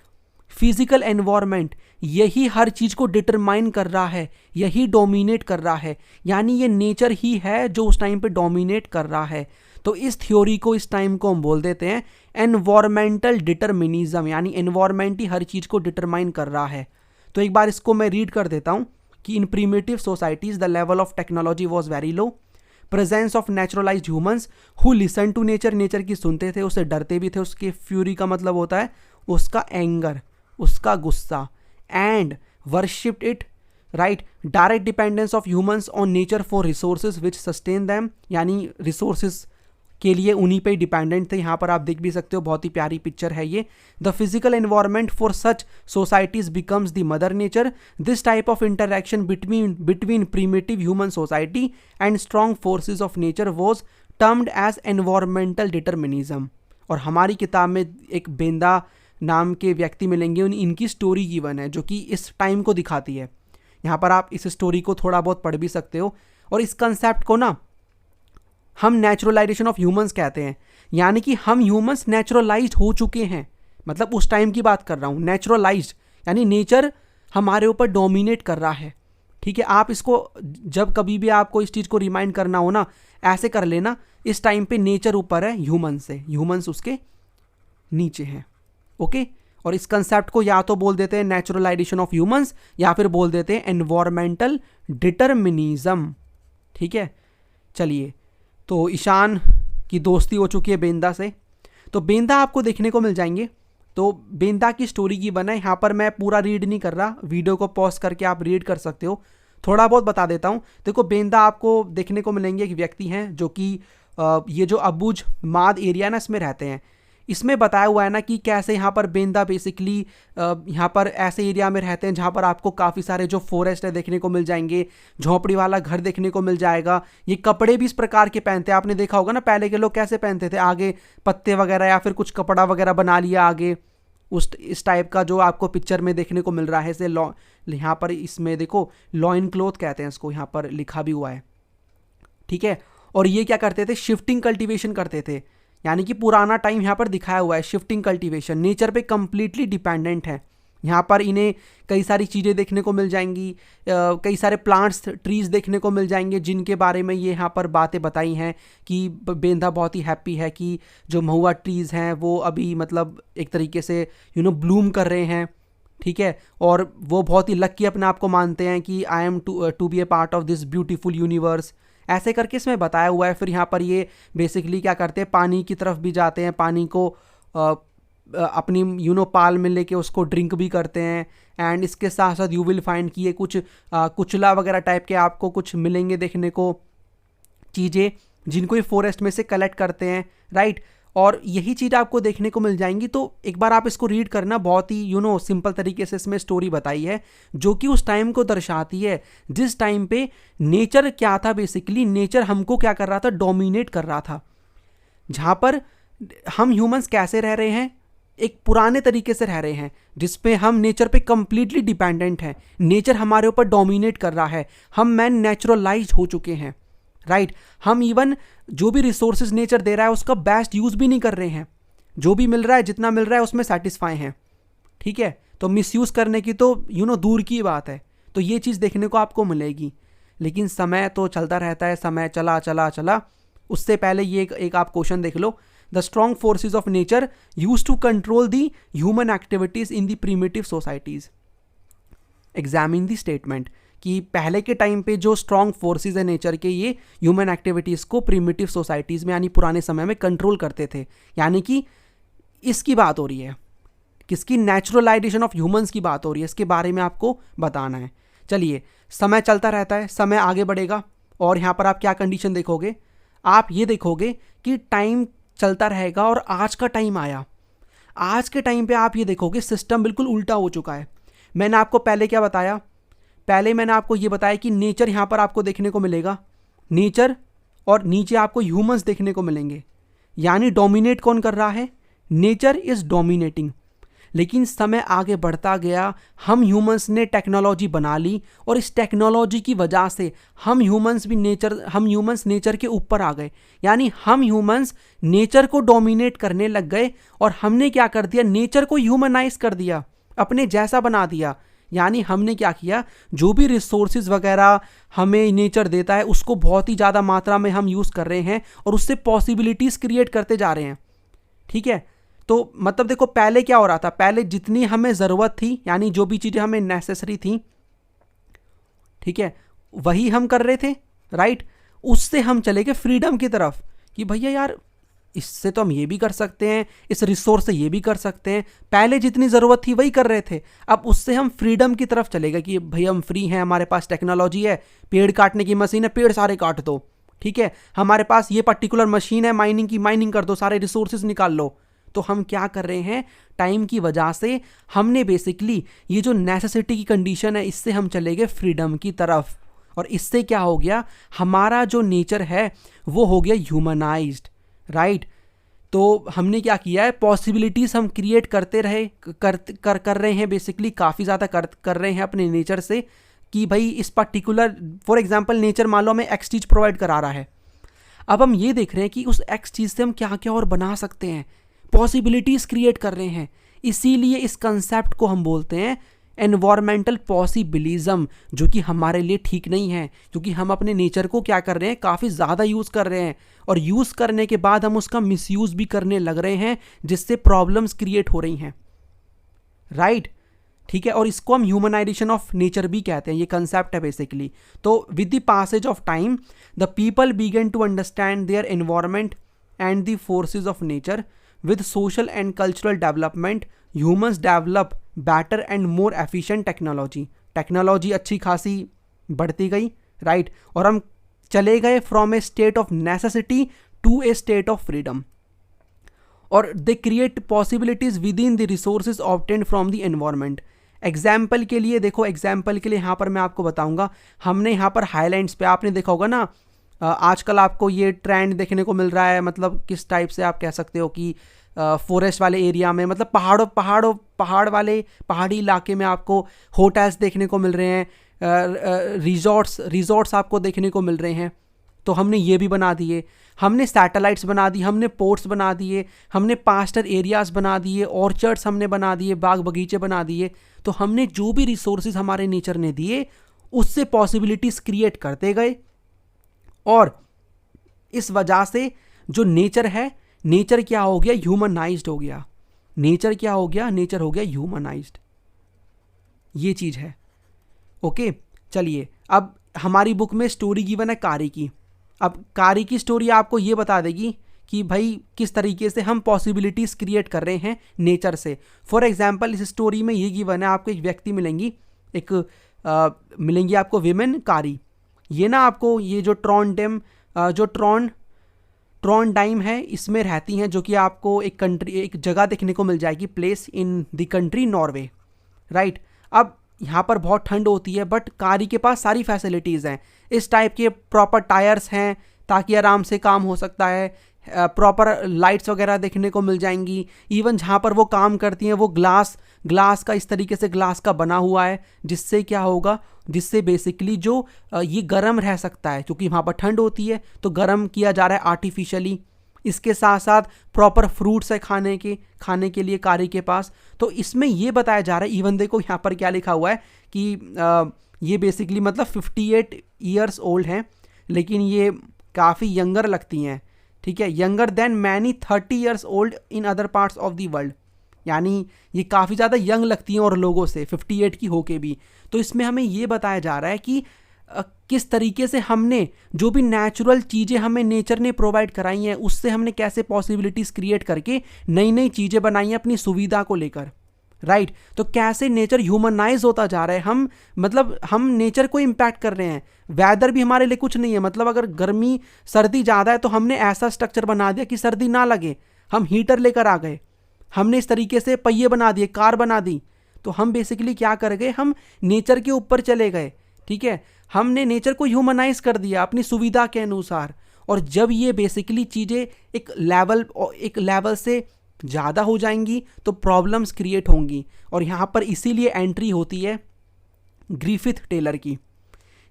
फिजिकल एनवायरनमेंट, यही हर चीज़ को डिटरमाइन कर रहा है, यही डोमिनेट कर रहा है। यानी ये नेचर ही है जो उस टाइम पे डोमिनेट कर रहा है। तो इस थ्योरी को, इस टाइम को हम बोल देते हैं एनवायरमेंटल डिटरमिनिज्म, यानी एनवायरनमेंट ही हर चीज़ को डिटरमाइन कर रहा है। तो एक बार इसको मैं रीड कर देता हूँ कि in primitive societies the level of technology was very low, presence of naturalized humans who listen to nature, nature की सुनते थे, उससे डरते भी थे। उसके फ्यूरी का मतलब होता है उसका एंगर, उसका गुस्सा, and worshipped it, right. Direct dependence of humans on nature for resources which sustain them, यानी रिसोर्सेज के लिए उन्हीं पे डिपेंडेंट थे। यहाँ पर आप देख भी सकते हो, बहुत ही प्यारी पिक्चर है ये। The physical environment for such societies becomes the mother nature. This type of interaction between primitive human society and strong forces of nature was termed as environmental determinism. और हमारी किताब में एक बेंदा नाम के व्यक्ति मिलेंगे, इनकी स्टोरी गिवन है जो कि इस टाइम को दिखाती है। यहाँ पर आप इस स्टोरी को थोड़ा बहुत पढ़ भी सकते हो। और इस कंसेप्ट को ना हम नेचुरलाइजेशन ऑफ ह्यूमंस कहते हैं, यानी कि हम ह्यूमंस नेचुरलाइज्ड हो चुके हैं। मतलब उस टाइम की बात कर रहा हूँ, नेचुरलाइज्ड यानी नेचर हमारे ऊपर डोमिनेट कर रहा है, ठीक है। आप इसको जब कभी भी आपको इस चीज़ को रिमाइंड करना हो ना, ऐसे कर लेना, इस टाइम पे नेचर ऊपर है ह्यूमंस से, ह्यूमंस उसके नीचे हैं, ओके। और इस कंसेप्ट को या तो बोल देते हैं नेचुरलाइजेशन ऑफ ह्यूमंस या फिर बोल देते हैं एनवायरमेंटल डिटरमिनिज्म, ठीक है। चलिए, तो ईशान की दोस्ती हो चुकी है बेंदा से, तो बेंदा आपको देखने को मिल जाएंगे। तो बेंदा की स्टोरी की बना है, यहाँ पर मैं पूरा रीड नहीं कर रहा, वीडियो को पॉज करके आप रीड कर सकते हो, थोड़ा बहुत बता देता हूँ। देखो, बेंदा आपको देखने को मिलेंगे, एक व्यक्ति हैं जो कि ये जो अबुज माद एरिया ना, इसमें रहते हैं। इसमें बताया हुआ है ना कि कैसे यहाँ पर बेंदा बेसिकली यहाँ पर ऐसे एरिया में रहते हैं जहाँ पर आपको काफ़ी सारे जो फॉरेस्ट है देखने को मिल जाएंगे, झोपड़ी वाला घर देखने को मिल जाएगा। ये कपड़े भी इस प्रकार के पहनते हैं, आपने देखा होगा ना पहले के लोग कैसे पहनते थे, आगे पत्ते वगैरह या फिर कुछ कपड़ा वगैरह बना लिया आगे, इस टाइप का जो आपको पिक्चर में देखने को मिल रहा है। इसे यहाँ पर इसमें देखो लॉइन क्लोथ कहते हैं इसको, यहाँ पर लिखा भी हुआ है, ठीक है। और ये क्या करते थे, शिफ्टिंग कल्टिवेशन करते थे, यानी कि पुराना टाइम यहाँ पर दिखाया हुआ है, शिफ्टिंग कल्टीवेशन, नेचर पे कम्प्लीटली डिपेंडेंट है। यहाँ पर इन्हें कई सारी चीज़ें देखने को मिल जाएंगी, कई सारे प्लांट्स, ट्रीज़ देखने को मिल जाएंगे जिनके बारे में ये यहाँ पर बातें बताई हैं कि बेंदा बहुत ही हैप्पी है कि जो महुआ ट्रीज़ हैं वो अभी मतलब एक तरीके से ब्लूम कर रहे हैं, ठीक है। और वो बहुत ही लकी अपने आप को मानते हैं कि I am to be a part of this beautiful universe, ऐसे करके इसमें बताया हुआ है। फिर यहाँ पर ये बेसिकली क्या करते हैं, पानी की तरफ भी जाते हैं, पानी को अपनी पाल में लेके उसको ड्रिंक भी करते हैं। एंड इसके साथ साथ यू विल फाइंड कि ये कुछ कुचला वगैरह टाइप के आपको कुछ मिलेंगे देखने को, चीज़ें जिनको ये फॉरेस्ट में से कलेक्ट करते हैं, राइट। और यही चीज़ आपको देखने को मिल जाएंगी। तो एक बार आप इसको रीड करना, बहुत ही सिंपल तरीके से इसमें स्टोरी बताई है जो कि उस टाइम को दर्शाती है जिस टाइम पे नेचर क्या था, बेसिकली नेचर हमको क्या कर रहा था, डोमिनेट कर रहा था। जहाँ पर हम ह्यूमंस कैसे रह रहे हैं, एक पुराने तरीके से रह रहे हैं जिसपे हम नेचर पे कंप्लीटली डिपेंडेंट हैं, नेचर हमारे ऊपर डोमिनेट कर रहा है, हम मैन नेचुरलाइज्ड हो चुके हैं, राइट। हम इवन जो भी रिसोर्सेज नेचर दे रहा है उसका बेस्ट यूज़ भी नहीं कर रहे हैं, जो भी मिल रहा है, जितना मिल रहा है उसमें सेटिस्फाई हैं, ठीक है। तो मिसयूज़ करने की तो दूर की बात है। तो ये चीज़ देखने को आपको मिलेगी। लेकिन समय तो चलता रहता है, समय चला चला चला। उससे पहले ये एक आप क्वेश्चन देख लो, the strong forces of nature use to control the human activities in the primitive societies. Examine the statement कि पहले के टाइम पे जो स्ट्रॉन्ग फोर्सेस है नेचर के, ये ह्यूमन एक्टिविटीज़ को प्रिमिटिव सोसाइटीज़ में यानी पुराने समय में कंट्रोल करते थे। यानी कि इसकी बात हो रही है, किसकी, नेचुरलाइजेशन ऑफ ह्यूमंस की बात हो रही है, इसके बारे में आपको बताना है। चलिए, समय चलता रहता है, समय आगे बढ़ेगा और यहाँ पर आप क्या कंडीशन देखोगे, आप ये देखोगे कि टाइम चलता रहेगा और आज का टाइम आया। आज के टाइम पे आप ये देखोगे सिस्टम बिल्कुल उल्टा हो चुका है। मैंने आपको पहले क्या बताया, पहले मैंने आपको ये बताया कि नेचर यहाँ पर आपको देखने को मिलेगा, नेचर, और नीचे आपको ह्यूमंस देखने को मिलेंगे। यानी डोमिनेट कौन कर रहा है, नेचर इज डोमिनेटिंग। लेकिन समय आगे बढ़ता गया, हम ह्यूमंस ने टेक्नोलॉजी बना ली और इस टेक्नोलॉजी की वजह से हम ह्यूमंस नेचर के ऊपर आ गए। यानी हम ह्यूमंस नेचर को डोमिनेट करने लग गए और हमने क्या कर दिया, नेचर को ह्यूमनाइज कर दिया, अपने जैसा बना दिया। यानी हमने क्या किया, जो भी रिसोर्सेज वगैरह हमें नेचर देता है उसको बहुत ही ज़्यादा मात्रा में हम यूज़ कर रहे हैं और उससे पॉसिबिलिटीज़ क्रिएट करते जा रहे हैं। ठीक है, तो मतलब देखो पहले क्या हो रहा था, पहले जितनी हमें ज़रूरत थी, यानी जो भी चीज़ें हमें नेसेसरी थी, ठीक है, वही हम कर रहे थे, राइट। उससे हम चले गए फ्रीडम की तरफ कि भैया यार इससे तो हम ये भी कर सकते हैं, इस रिसोर्स से ये भी कर सकते हैं। पहले जितनी ज़रूरत थी वही कर रहे थे, अब उससे हम फ्रीडम की तरफ चले गए कि भैया हम फ्री हैं, हमारे पास टेक्नोलॉजी है, पेड़ काटने की मशीन है, पेड़ सारे काट दो। ठीक है, हमारे पास ये पर्टिकुलर मशीन है माइनिंग की, माइनिंग कर दो, सारे रिसोर्सेज निकाल लो। तो हम क्या कर रहे हैं, टाइम की वजह से हमने बेसिकली ये जो नेसेसिटी की कंडीशन है, इससे हम चले गए फ्रीडम की तरफ। और इससे क्या हो गया, हमारा जो नेचर है वो हो गया ह्यूमनाइज्ड, राइट। तो हमने क्या किया है, पॉसिबिलिटीज़ हम क्रिएट करते रहे, कर रहे हैं, बेसिकली काफ़ी ज़्यादा कर रहे हैं अपने नेचर से कि भाई इस पर्टिकुलर, फॉर एग्जांपल नेचर मान लो हमें एक्स चीज़ प्रोवाइड करा रहा है, अब हम ये देख रहे हैं कि उस एक्स चीज़ से हम क्या क्या और बना सकते हैं, पॉसिबिलिटीज़ क्रिएट कर रहे हैं। इसीलिए इस कंसेप्ट को हम बोलते हैं एनवायरमेंटल पॉसिबिलिज्म, जो कि हमारे लिए ठीक नहीं है, क्योंकि हम अपने नेचर को क्या कर रहे हैं, काफ़ी ज़्यादा यूज़ कर रहे हैं और यूज़ करने के बाद हम उसका मिसयूज़ भी करने लग रहे हैं, जिससे प्रॉब्लम्स क्रिएट हो रही हैं, राइट। ठीक है, और इसको हम ह्यूमनाइजेशन ऑफ नेचर भी कहते हैं, ये कंसेप्ट है बेसिकली। तो with the passage of time the people began to understand their environment and the forces of nature. With social and cultural development humans develop better and more efficient technology. Technology अच्छी खासी बढ़ती गई, राइट, और हम चले गए from a state of necessity to a state of freedom. और they create possibilities within the resources obtained from the environment. Example के लिए देखो, एग्जाम्पल के लिए यहाँ पर मैं आपको बताऊंगा, हमने यहाँ पर हाईलैंड्स पे आपने देखा होगा ना, आजकल आपको ये ट्रेंड देखने को मिल रहा है, मतलब किस टाइप से आप कह सकते हो कि फॉरेस्ट वाले एरिया में, मतलब पहाड़ वाले पहाड़ी इलाके में आपको होटल्स देखने को मिल रहे हैं, रिजॉर्ट्स आपको देखने को मिल रहे हैं। तो हमने ये भी बना दिए, हमने सैटेलाइट्स बना दी, हमने पोर्ट्स बना दिए, हमने पास्टर एरियाज बना दिए, ऑर्चर्ड्स हमने बना दिए, बाग बगीचे बना दिए। तो हमने जो भी रिसोर्सेज हमारे नेचर ने दिए उससे पॉसिबिलिटीज़ क्रिएट करते गए और इस वजह से जो नेचर है, नेचर क्या हो गया, ह्यूमनाइज्ड हो गया। नेचर क्या हो गया, नेचर हो गया ह्यूमनाइज्ड। ये चीज़ है, ओके। चलिए, अब हमारी बुक में स्टोरी गिवन है कारी की। अब कारी की स्टोरी आपको ये बता देगी कि भाई किस तरीके से हम पॉसिबिलिटीज़ क्रिएट कर रहे हैं नेचर से। फॉर एग्जांपल इस स्टोरी में ये गिवन है, आपको एक व्यक्ति मिलेंगी, मिलेंगी आपको विमेन कारी। ये ना आपको ये जो ट्रॉन्डाइम है इसमें रहती हैं, जो कि आपको एक जगह देखने को मिल जाएगी, place in the country Norway, right. अब यहाँ पर बहुत ठंड होती है, बट कारी के पास सारी फैसिलिटीज़ हैं, इस टाइप के प्रॉपर टायर्स हैं ताकि आराम से काम हो सकता है, प्रॉपर लाइट्स वगैरह देखने को मिल जाएंगी। इवन जहाँ पर वो काम करती हैं वो ग्लास का, इस तरीके से ग्लास का बना हुआ है, जिससे क्या होगा, जिससे बेसिकली जो ये गर्म रह सकता है, क्योंकि वहाँ पर ठंड होती है तो गर्म किया जा रहा है आर्टिफिशियली। इसके साथ साथ प्रॉपर फ्रूट्स है खाने के लिए कारी के पास। तो इसमें ये बताया जा रहा है, इवन देखो यहाँ पर क्या लिखा हुआ है कि ये बेसिकली मतलब 58 ईयर्स ओल्ड हैं, लेकिन ये काफ़ी यंगर लगती हैं, ठीक है, younger than many 30 years old in other parts of the world. यानी ये काफ़ी ज़्यादा यंग लगती हैं और लोगों से 58 की होके भी। तो इसमें हमें ये बताया जा रहा है कि किस तरीके से हमने जो भी नेचुरल चीज़ें हमें नेचर ने प्रोवाइड कराई हैं उससे हमने कैसे पॉसिबिलिटीज़ क्रिएट करके नई नई चीज़ें बनाई हैं अपनी सुविधा को लेकर, राइट। तो कैसे नेचर ह्यूमनाइज होता जा रहा है, हम नेचर को इम्पैक्ट कर रहे हैं। वेदर भी हमारे लिए कुछ नहीं है, मतलब अगर गर्मी सर्दी ज़्यादा है तो हमने ऐसा स्ट्रक्चर बना दिया कि सर्दी ना लगे, हम हीटर लेकर आ गए, हमने इस तरीके से पहिए बना दिए, कार बना दी। तो हम बेसिकली क्या कर गए, हम नेचर के ऊपर चले गए, ठीक है। हमने नेचर को ह्यूमनाइज कर दिया अपनी सुविधा के अनुसार। और जब ये बेसिकली चीज़ें एक लेवल से ज़्यादा हो जाएंगी तो प्रॉब्लम्स क्रिएट होंगी। और यहाँ पर इसीलिए एंट्री होती है ग्रिफिथ टेलर की।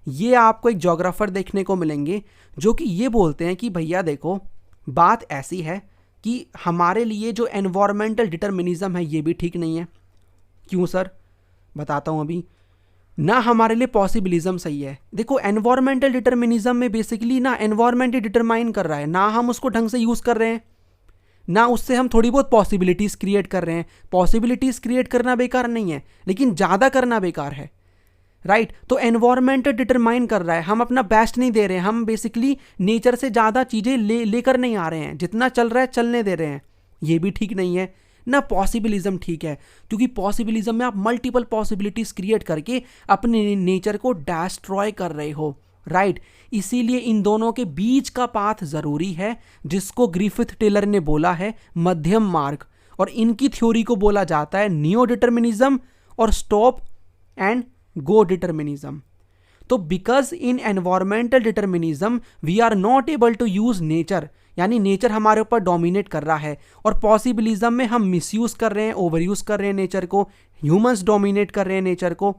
ये आपको एक ज्योग्राफर देखने को मिलेंगे जो कि ये बोलते हैं कि भैया देखो, बात ऐसी है कि हमारे लिए जो एनवायरमेंटल डिटर्मिनिज्म है ये भी ठीक नहीं है। क्यों सर, बताता हूँ अभी। ना हमारे लिए पॉसिबिलिज्म सही है। देखो, एनवायरमेंटल डिटर्मिनिज्म में बेसिकली ना एनवायरमेंट ही डिटरमाइन कर रहा है, ना हम उसको ढंग से यूज़ कर रहे हैं, ना उससे हम थोड़ी बहुत पॉसिबिलिटीज़ क्रिएट कर रहे हैं। पॉसिबिलिटीज़ क्रिएट करना बेकार नहीं है, लेकिन ज़्यादा करना बेकार है, राइट। तो एनवायरमेंट डिटरमाइन कर रहा है, हम अपना बेस्ट नहीं दे रहे हैं, हम बेसिकली नेचर से ज़्यादा चीज़ें लेकर नहीं आ रहे हैं, जितना चल रहा है चलने दे रहे हैं। ये भी ठीक नहीं है। ना पॉसिबिलिज्म ठीक है, क्योंकि पॉसिबिलिज्म में आप मल्टीपल पॉसिबिलिटीज़ क्रिएट करके अपने नेचर को डिस्ट्रॉय कर रहे हो, राइट। इसीलिए इन दोनों के बीच का पाथ ज़रूरी है, जिसको ग्रिफिथ टेलर ने बोला है मध्यम मार्ग। और इनकी थ्योरी को बोला जाता है नियो डिटर्मिनिज्म और स्टॉप एंड गो डिटर्मिनिज्म। तो because in environmental determinism we are not able to use nature, यानी नेचर हमारे ऊपर डोमिनेट कर रहा है। और पॉसिबिलिज्म में हम मिसयूज़ कर रहे हैं, ओवर यूज़ कर रहे हैं नेचर को, ह्यूमंस डोमिनेट कर रहे हैं नेचर को।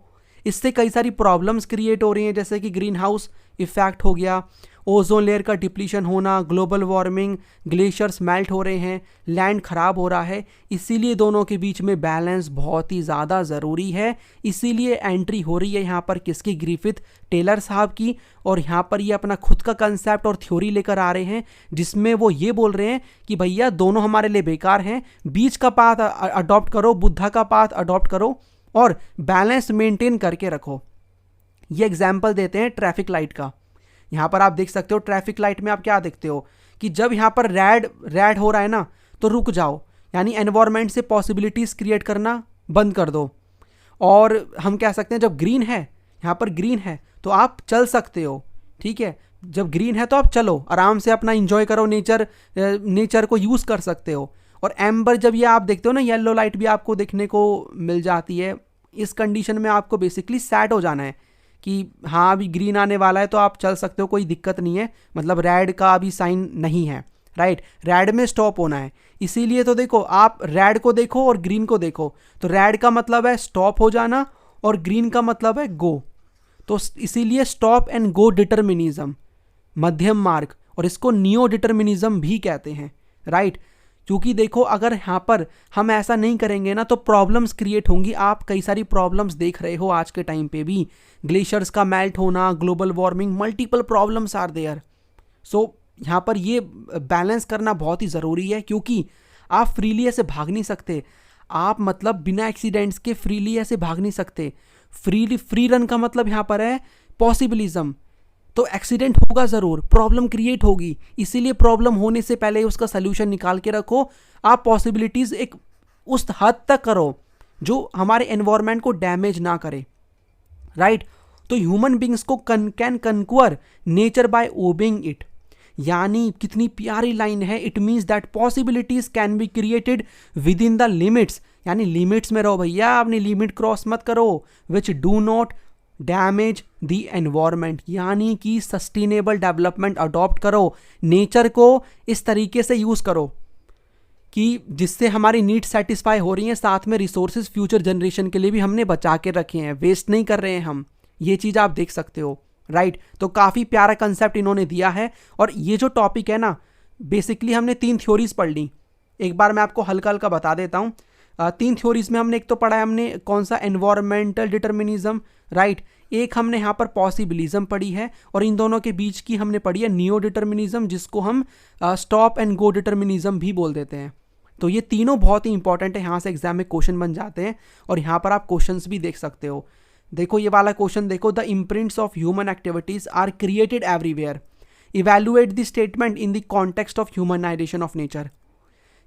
इससे कई सारी प्रॉब्लम्स क्रिएट हो रही हैं, जैसे कि ग्रीन हाउस इफेक्ट हो गया, ओजोन लेयर का डिप्लीशन होना, ग्लोबल वार्मिंग, ग्लेशियर्स मेल्ट हो रहे हैं, लैंड ख़राब हो रहा है। इसीलिए दोनों के बीच में बैलेंस बहुत ही ज़्यादा ज़रूरी है। इसीलिए एंट्री हो रही है यहाँ पर किसकी, ग्रिफिथ टेलर साहब की। और यहाँ पर ये अपना खुद का कंसेप्ट और थ्योरी लेकर आ रहे हैं, जिसमें वो ये बोल रहे हैं कि भैया दोनों हमारे लिए बेकार हैं, बीच का पाथ अडॉप्ट करो, बुद्धा का पाथ अडॉप्ट करो और बैलेंस मेंटेन करके रखो। ये एग्जाम्पल देते हैं ट्रैफिक लाइट का। यहाँ पर आप देख सकते हो ट्रैफिक लाइट में आप क्या देखते हो कि जब यहाँ पर रेड हो रहा है ना, तो रुक जाओ, यानी एनवायरनमेंट से पॉसिबिलिटीज़ क्रिएट करना बंद कर दो। और हम कह सकते हैं जब ग्रीन है, यहाँ पर ग्रीन है तो आप चल सकते हो, ठीक है। जब ग्रीन है तो आप चलो, आराम से अपना इंजॉय करो, नेचर को यूज़ कर सकते हो। और एम्बर जब ये आप देखते हो ना, येलो लाइट भी आपको देखने को मिल जाती है। इस कंडीशन में आपको बेसिकली सैड हो जाना है कि हाँ अभी ग्रीन आने वाला है तो आप चल सकते हो, कोई दिक्कत नहीं है, मतलब रेड का अभी साइन नहीं है, राइट। रेड में स्टॉप होना है। इसीलिए तो देखो, आप रेड को देखो और ग्रीन को देखो, तो रेड का मतलब है स्टॉप हो जाना और ग्रीन का मतलब है गो। तो इसीलिए स्टॉप एंड गो डिटर्मिनिज्म, मध्यम मार्ग, और इसको नियो डिटर्मिनिज्म भी कहते हैं, राइट। क्योंकि देखो, अगर यहाँ पर हम ऐसा नहीं करेंगे ना तो प्रॉब्लम्स क्रिएट होंगी। आप कई सारी प्रॉब्लम्स देख रहे हो आज के टाइम पे भी, ग्लेशियर्स का मेल्ट होना, global warming, multiple problems are there. So यहाँ पर ये बैलेंस करना बहुत ही ज़रूरी है, क्योंकि आप फ्रीली ऐसे भाग नहीं सकते। आप मतलब बिना एक्सीडेंट्स के फ्रीली ऐसे भाग नहीं सकते। फ्री रन का मतलब यहाँ पर है पॉसिबिलिज्म। तो एक्सीडेंट होगा ज़रूर, प्रॉब्लम क्रिएट होगी, इसीलिए प्रॉब्लम होने से पहले उसका सल्यूशन निकाल के रखो। आप पॉसिबिलिटीज़ एक उस हद तक करो जो हमारे एनवायरनमेंट को डैमेज ना करे, राइट। तो ह्यूमन बींग्स को can conquer nature by obeying it. यानी कितनी प्यारी लाइन है, it means that possibilities can be created within the limits. यानी लिमिट्स में रहो भैया, अपनी लिमिट क्रॉस मत करो, which do not damage the environment. यानी कि सस्टेनेबल डेवलपमेंट अडॉप्ट करो, नेचर को इस तरीके से यूज़ करो कि जिससे हमारी नीड्स सेटिस्फाई हो रही हैं, साथ में रिसोर्सेज फ्यूचर जनरेशन के लिए भी हमने बचा के रखे हैं, वेस्ट नहीं कर रहे हैं हम। ये चीज़ आप देख सकते हो, राइट। तो काफ़ी प्यारा कंसेप्ट इन्होंने दिया है। और ये जो टॉपिक है ना, बेसिकली हमने 3 थ्योरीज पढ़ ली। एक बार मैं आपको हल्का हल्का बता देता हूँ। 3 थ्योरीज में हमने एक तो पढ़ा है हमने कौन सा, एनवायरमेंटल डिटर्मिनिज्म, राइट। एक हमने यहाँ पर पॉसिबिलिज्म पढ़ी है, और इन दोनों के बीच की हमने पढ़ी है नियो डिटर्मिनिज्म, जिसको हम स्टॉप एंड गो डिटर्मिनिज्म भी बोल देते हैं, तो ये तीनों बहुत ही इंपॉर्टेंट है, यहाँ से एग्जाम में क्वेश्चन बन जाते हैं और यहाँ पर आप क्वेश्चंस भी देख सकते हो। देखो ये वाला क्वेश्चन देखो, the imprints of human activities are created everywhere, evaluate the statement in the context of humanisation of nature.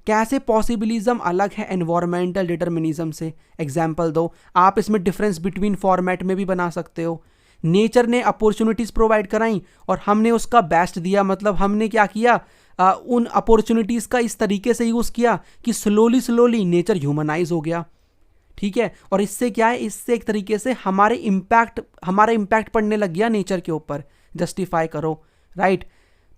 कैसे पॉसिबिलिज्म अलग है एनवायरमेंटल डिटर्मिनिज्म से, एग्जाम्पल दो। आप इसमें डिफरेंस बिटवीन फॉर्मेट में भी बना सकते हो। नेचर ने अपॉर्चुनिटीज़ प्रोवाइड कराई और हमने उसका बेस्ट दिया, मतलब हमने क्या किया, उन अपॉर्चुनिटीज़ का इस तरीके से यूज़ किया कि स्लोली नेचर ह्यूमनाइज हो गया। ठीक है, और इससे क्या है, इससे एक तरीके से हमारा इम्पैक्ट पड़ने लग गया नेचर के ऊपर। जस्टिफाई करो, राइट।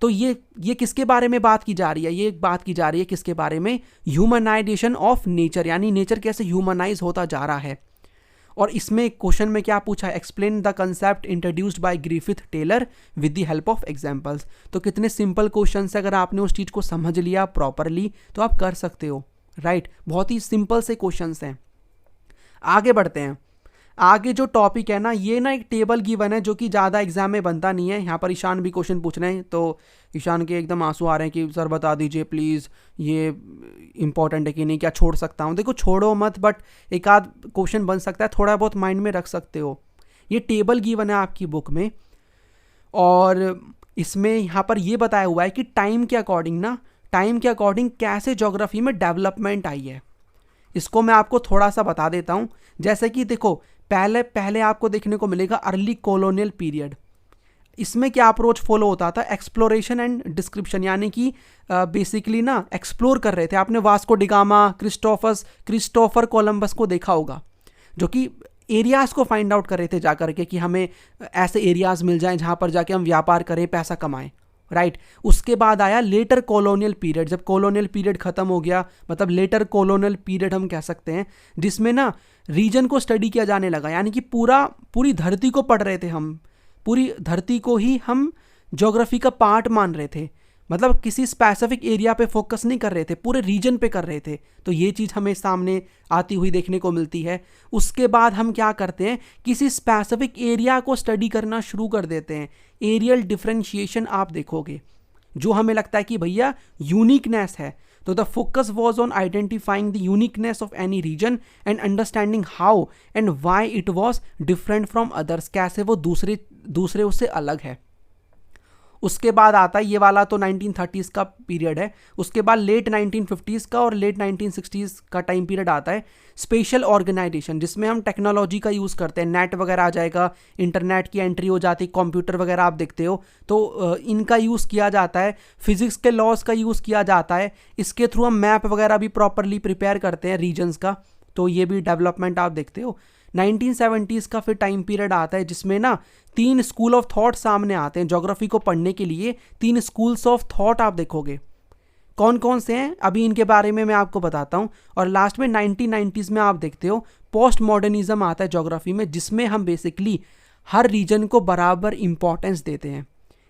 तो ये किसके बारे में बात की जा रही है, ये बात की जा रही है किसके बारे में, ह्यूमनाइजेशन ऑफ नेचर, यानी नेचर कैसे ह्यूमनाइज होता जा रहा है। और इसमें क्वेश्चन में क्या पूछा है, explain the concept introduced by Griffith Taylor with the help of examples. तो कितने सिंपल क्वेश्चन से अगर आपने उस चीज़ को समझ लिया प्रॉपरली तो आप कर सकते हो, राइट। बहुत ही सिंपल से क्वेश्चन हैं। आगे बढ़ते हैं। आगे जो टॉपिक है ना, ये ना एक टेबल गिवन है जो कि ज़्यादा एग्जाम में बनता नहीं है। यहाँ पर ईशान भी क्वेश्चन पूछ रहे हैं, तो ईशान के एकदम आंसू आ रहे हैं कि सर बता दीजिए प्लीज़ ये इंपॉर्टेंट है कि नहीं, क्या छोड़ सकता हूँ। देखो छोड़ो मत, बट एक आध क्वेश्चन बन सकता है, थोड़ा बहुत माइंड में रख सकते हो। ये टेबल गिवन है आपकी बुक में और इसमें यहाँ पर ये बताया हुआ है कि टाइम के अकॉर्डिंग कैसे ज्योग्राफी में डेवलपमेंट आई है। इसको मैं आपको थोड़ा सा बता देता हूँ। जैसे कि देखो पहले आपको देखने को मिलेगा अर्ली कॉलोनियल पीरियड। इसमें क्या अप्रोच फॉलो होता था, एक्सप्लोरेशन एंड डिस्क्रिप्शन, यानी कि बेसिकली ना एक्सप्लोर कर रहे थे। आपने वास्को डिगामा, क्रिस्टोफर कोलंबस को देखा होगा, जो कि एरियाज़ को फाइंड आउट कर रहे थे जा करके कि हमें ऐसे एरियाज़ मिल जाएं जहाँ पर जाके हम व्यापार करें, पैसा कमाएं, राइट। उसके बाद आया लेटर कॉलोनियल पीरियड। जब कॉलोनियल पीरियड खत्म हो गया, मतलब लेटर कॉलोनियल पीरियड हम कह सकते हैं, जिसमें ना रीजन को स्टडी किया जाने लगा, यानी कि पूरी धरती को पढ़ रहे थे हम, पूरी धरती को ही हम ज्योग्राफी का पार्ट मान रहे थे। मतलब किसी स्पेसिफिक एरिया पे फोकस नहीं कर रहे थे, पूरे रीजन पे कर रहे थे। तो ये चीज़ हमें सामने आती हुई देखने को मिलती है। उसके बाद हम क्या करते हैं, किसी स्पेसिफिक एरिया को स्टडी करना शुरू कर देते हैं। एरियल डिफरेंशिएशन आप देखोगे, जो हमें लगता है कि भैया यूनिकनेस है, तो the focus was on identifying the uniqueness of any region and understanding how and why it was different from others, कैसे वो दूसरे उससे अलग है। उसके बाद आता है ये वाला, तो 1930s का पीरियड है। उसके बाद लेट 1950s का और लेट 1960s का टाइम पीरियड आता है स्पेशल ऑर्गेनाइजेशन, जिसमें हम टेक्नोलॉजी का यूज़ करते हैं। नेट वगैरह आ जाएगा, इंटरनेट की एंट्री हो जाती है, कंप्यूटर वगैरह आप देखते हो, तो इनका यूज़ किया जाता है। फिजिक्स के लॉज का यूज़ किया जाता है। इसके थ्रू हम मैप वगैरह भी प्रॉपरली प्रिपेयर करते हैं रीजन्स का, तो ये भी डेवलपमेंट आप देखते हो। 1970s का फिर टाइम पीरियड आता है, जिसमें ना 3 स्कूल ऑफ थॉट सामने आते हैं। ज्योग्राफी को पढ़ने के लिए 3 स्कूल्स ऑफ थॉट आप देखोगे। कौन कौन से हैं अभी इनके बारे में मैं आपको बताता हूँ। और लास्ट में 1990s में आप देखते हो पोस्ट मॉडर्निज्म आता है ज्योग्राफी में, जिसमें हम बेसिकली हर रीजन को बराबर इंपॉर्टेंस देते हैं,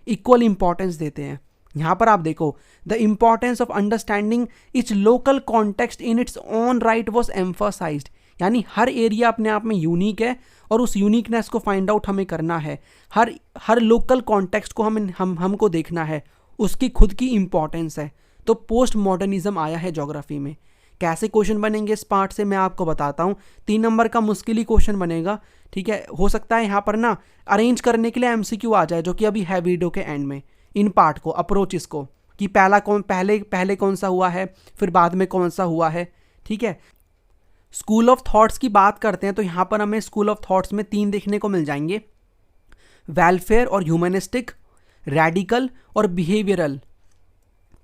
इक्वल इंपॉर्टेंस देते हैं। यहाँ पर आप देखो, the importance of understanding its local context in its own right was emphasized, यानी हर एरिया अपने आप में यूनिक है और उस यूनिकनेस को फाइंड आउट हमें करना है। हर लोकल कॉन्टेक्स्ट को हमको देखना है, उसकी खुद की इंपॉर्टेंस है। तो पोस्ट मॉडर्निज्म आया है ज्योग्राफी में। कैसे क्वेश्चन बनेंगे इस पार्ट से मैं आपको बताता हूँ। 3 नंबर का मुश्किल ही क्वेश्चन बनेगा, ठीक है। हो सकता है यहाँ पर ना अरेंज करने के लिए MCQ आ जाए, जो कि अभी है वीडियो के एंड में, इन पार्ट को, अप्रोचेस को, कि पहले कौन सा हुआ है, फिर बाद में कौन सा हुआ है, ठीक है। स्कूल ऑफ थॉट्स की बात करते हैं तो यहाँ पर हमें स्कूल ऑफ थॉट्स में 3 देखने को मिल जाएंगे, वेलफेयर और ह्यूमनिस्टिक, रेडिकल और बिहेवियरल।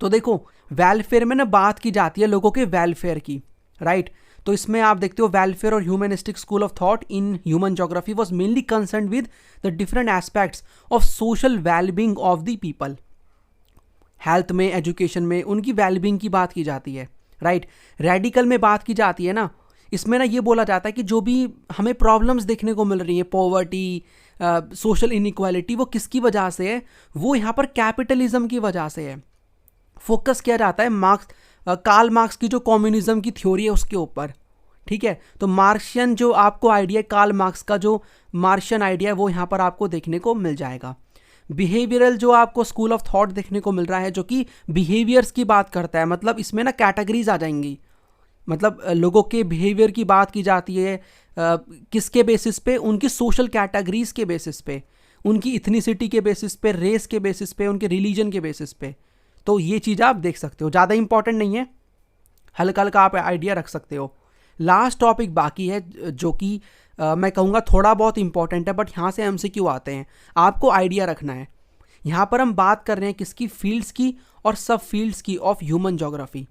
तो देखो वेलफेयर में ना बात की जाती है लोगों के वेलफेयर की, राइट। तो इसमें आप देखते हो वेलफेयर और humanistic school of thought in human geography was mainly concern with the different aspects of social wellbeing of the people. Health में, एजुकेशन में उनकी वेलबींग की बात की जाती है, राइट। रेडिकल में बात की जाती है ना, इसमें ना ये बोला जाता है कि जो भी हमें प्रॉब्लम्स देखने को मिल रही है, पॉवर्टी, सोशल इनइक्वालिटी, वो किसकी वजह से है, वो यहाँ पर कैपिटलिज्म की वजह से है। फोकस किया जाता है कार्ल मार्क्स की जो कम्युनिज्म की थ्योरी है उसके ऊपर, ठीक है। तो मार्क्सियन जो आपको आइडिया है, कार्ल मार्क्स का जो मार्क्सियन आइडिया है, वो यहाँ पर आपको देखने को मिल जाएगा। बिहेवियरल जो आपको स्कूल ऑफ थॉट देखने को मिल रहा है जो कि बिहेवियर्स की बात करता है, मतलब इसमें ना कैटेगरीज आ जाएंगी, मतलब लोगों के बिहेवियर की बात की जाती है किसके बेसिस पे, उनकी सोशल कैटेगरीज के बेसिस पे, उनकी इथनिसिटी के बेसिस पे, रेस के बेसिस पे, उनके रिलीजन के बेसिस पे। तो ये चीज़ आप देख सकते हो, ज़्यादा इंपॉर्टेंट नहीं है, हल्का हल्का आप आइडिया रख सकते हो। लास्ट टॉपिक बाकी है जो कि मैं कहूँगा थोड़ा बहुत इंपॉर्टेंट है, बट यहाँ से एमसीक्यू आते हैं, आपको आइडिया रखना है। यहाँ पर हम बात कर रहे हैं किसकी, फील्ड्स की और सब फील्ड्स की ऑफ ह्यूमन ज्योग्राफी।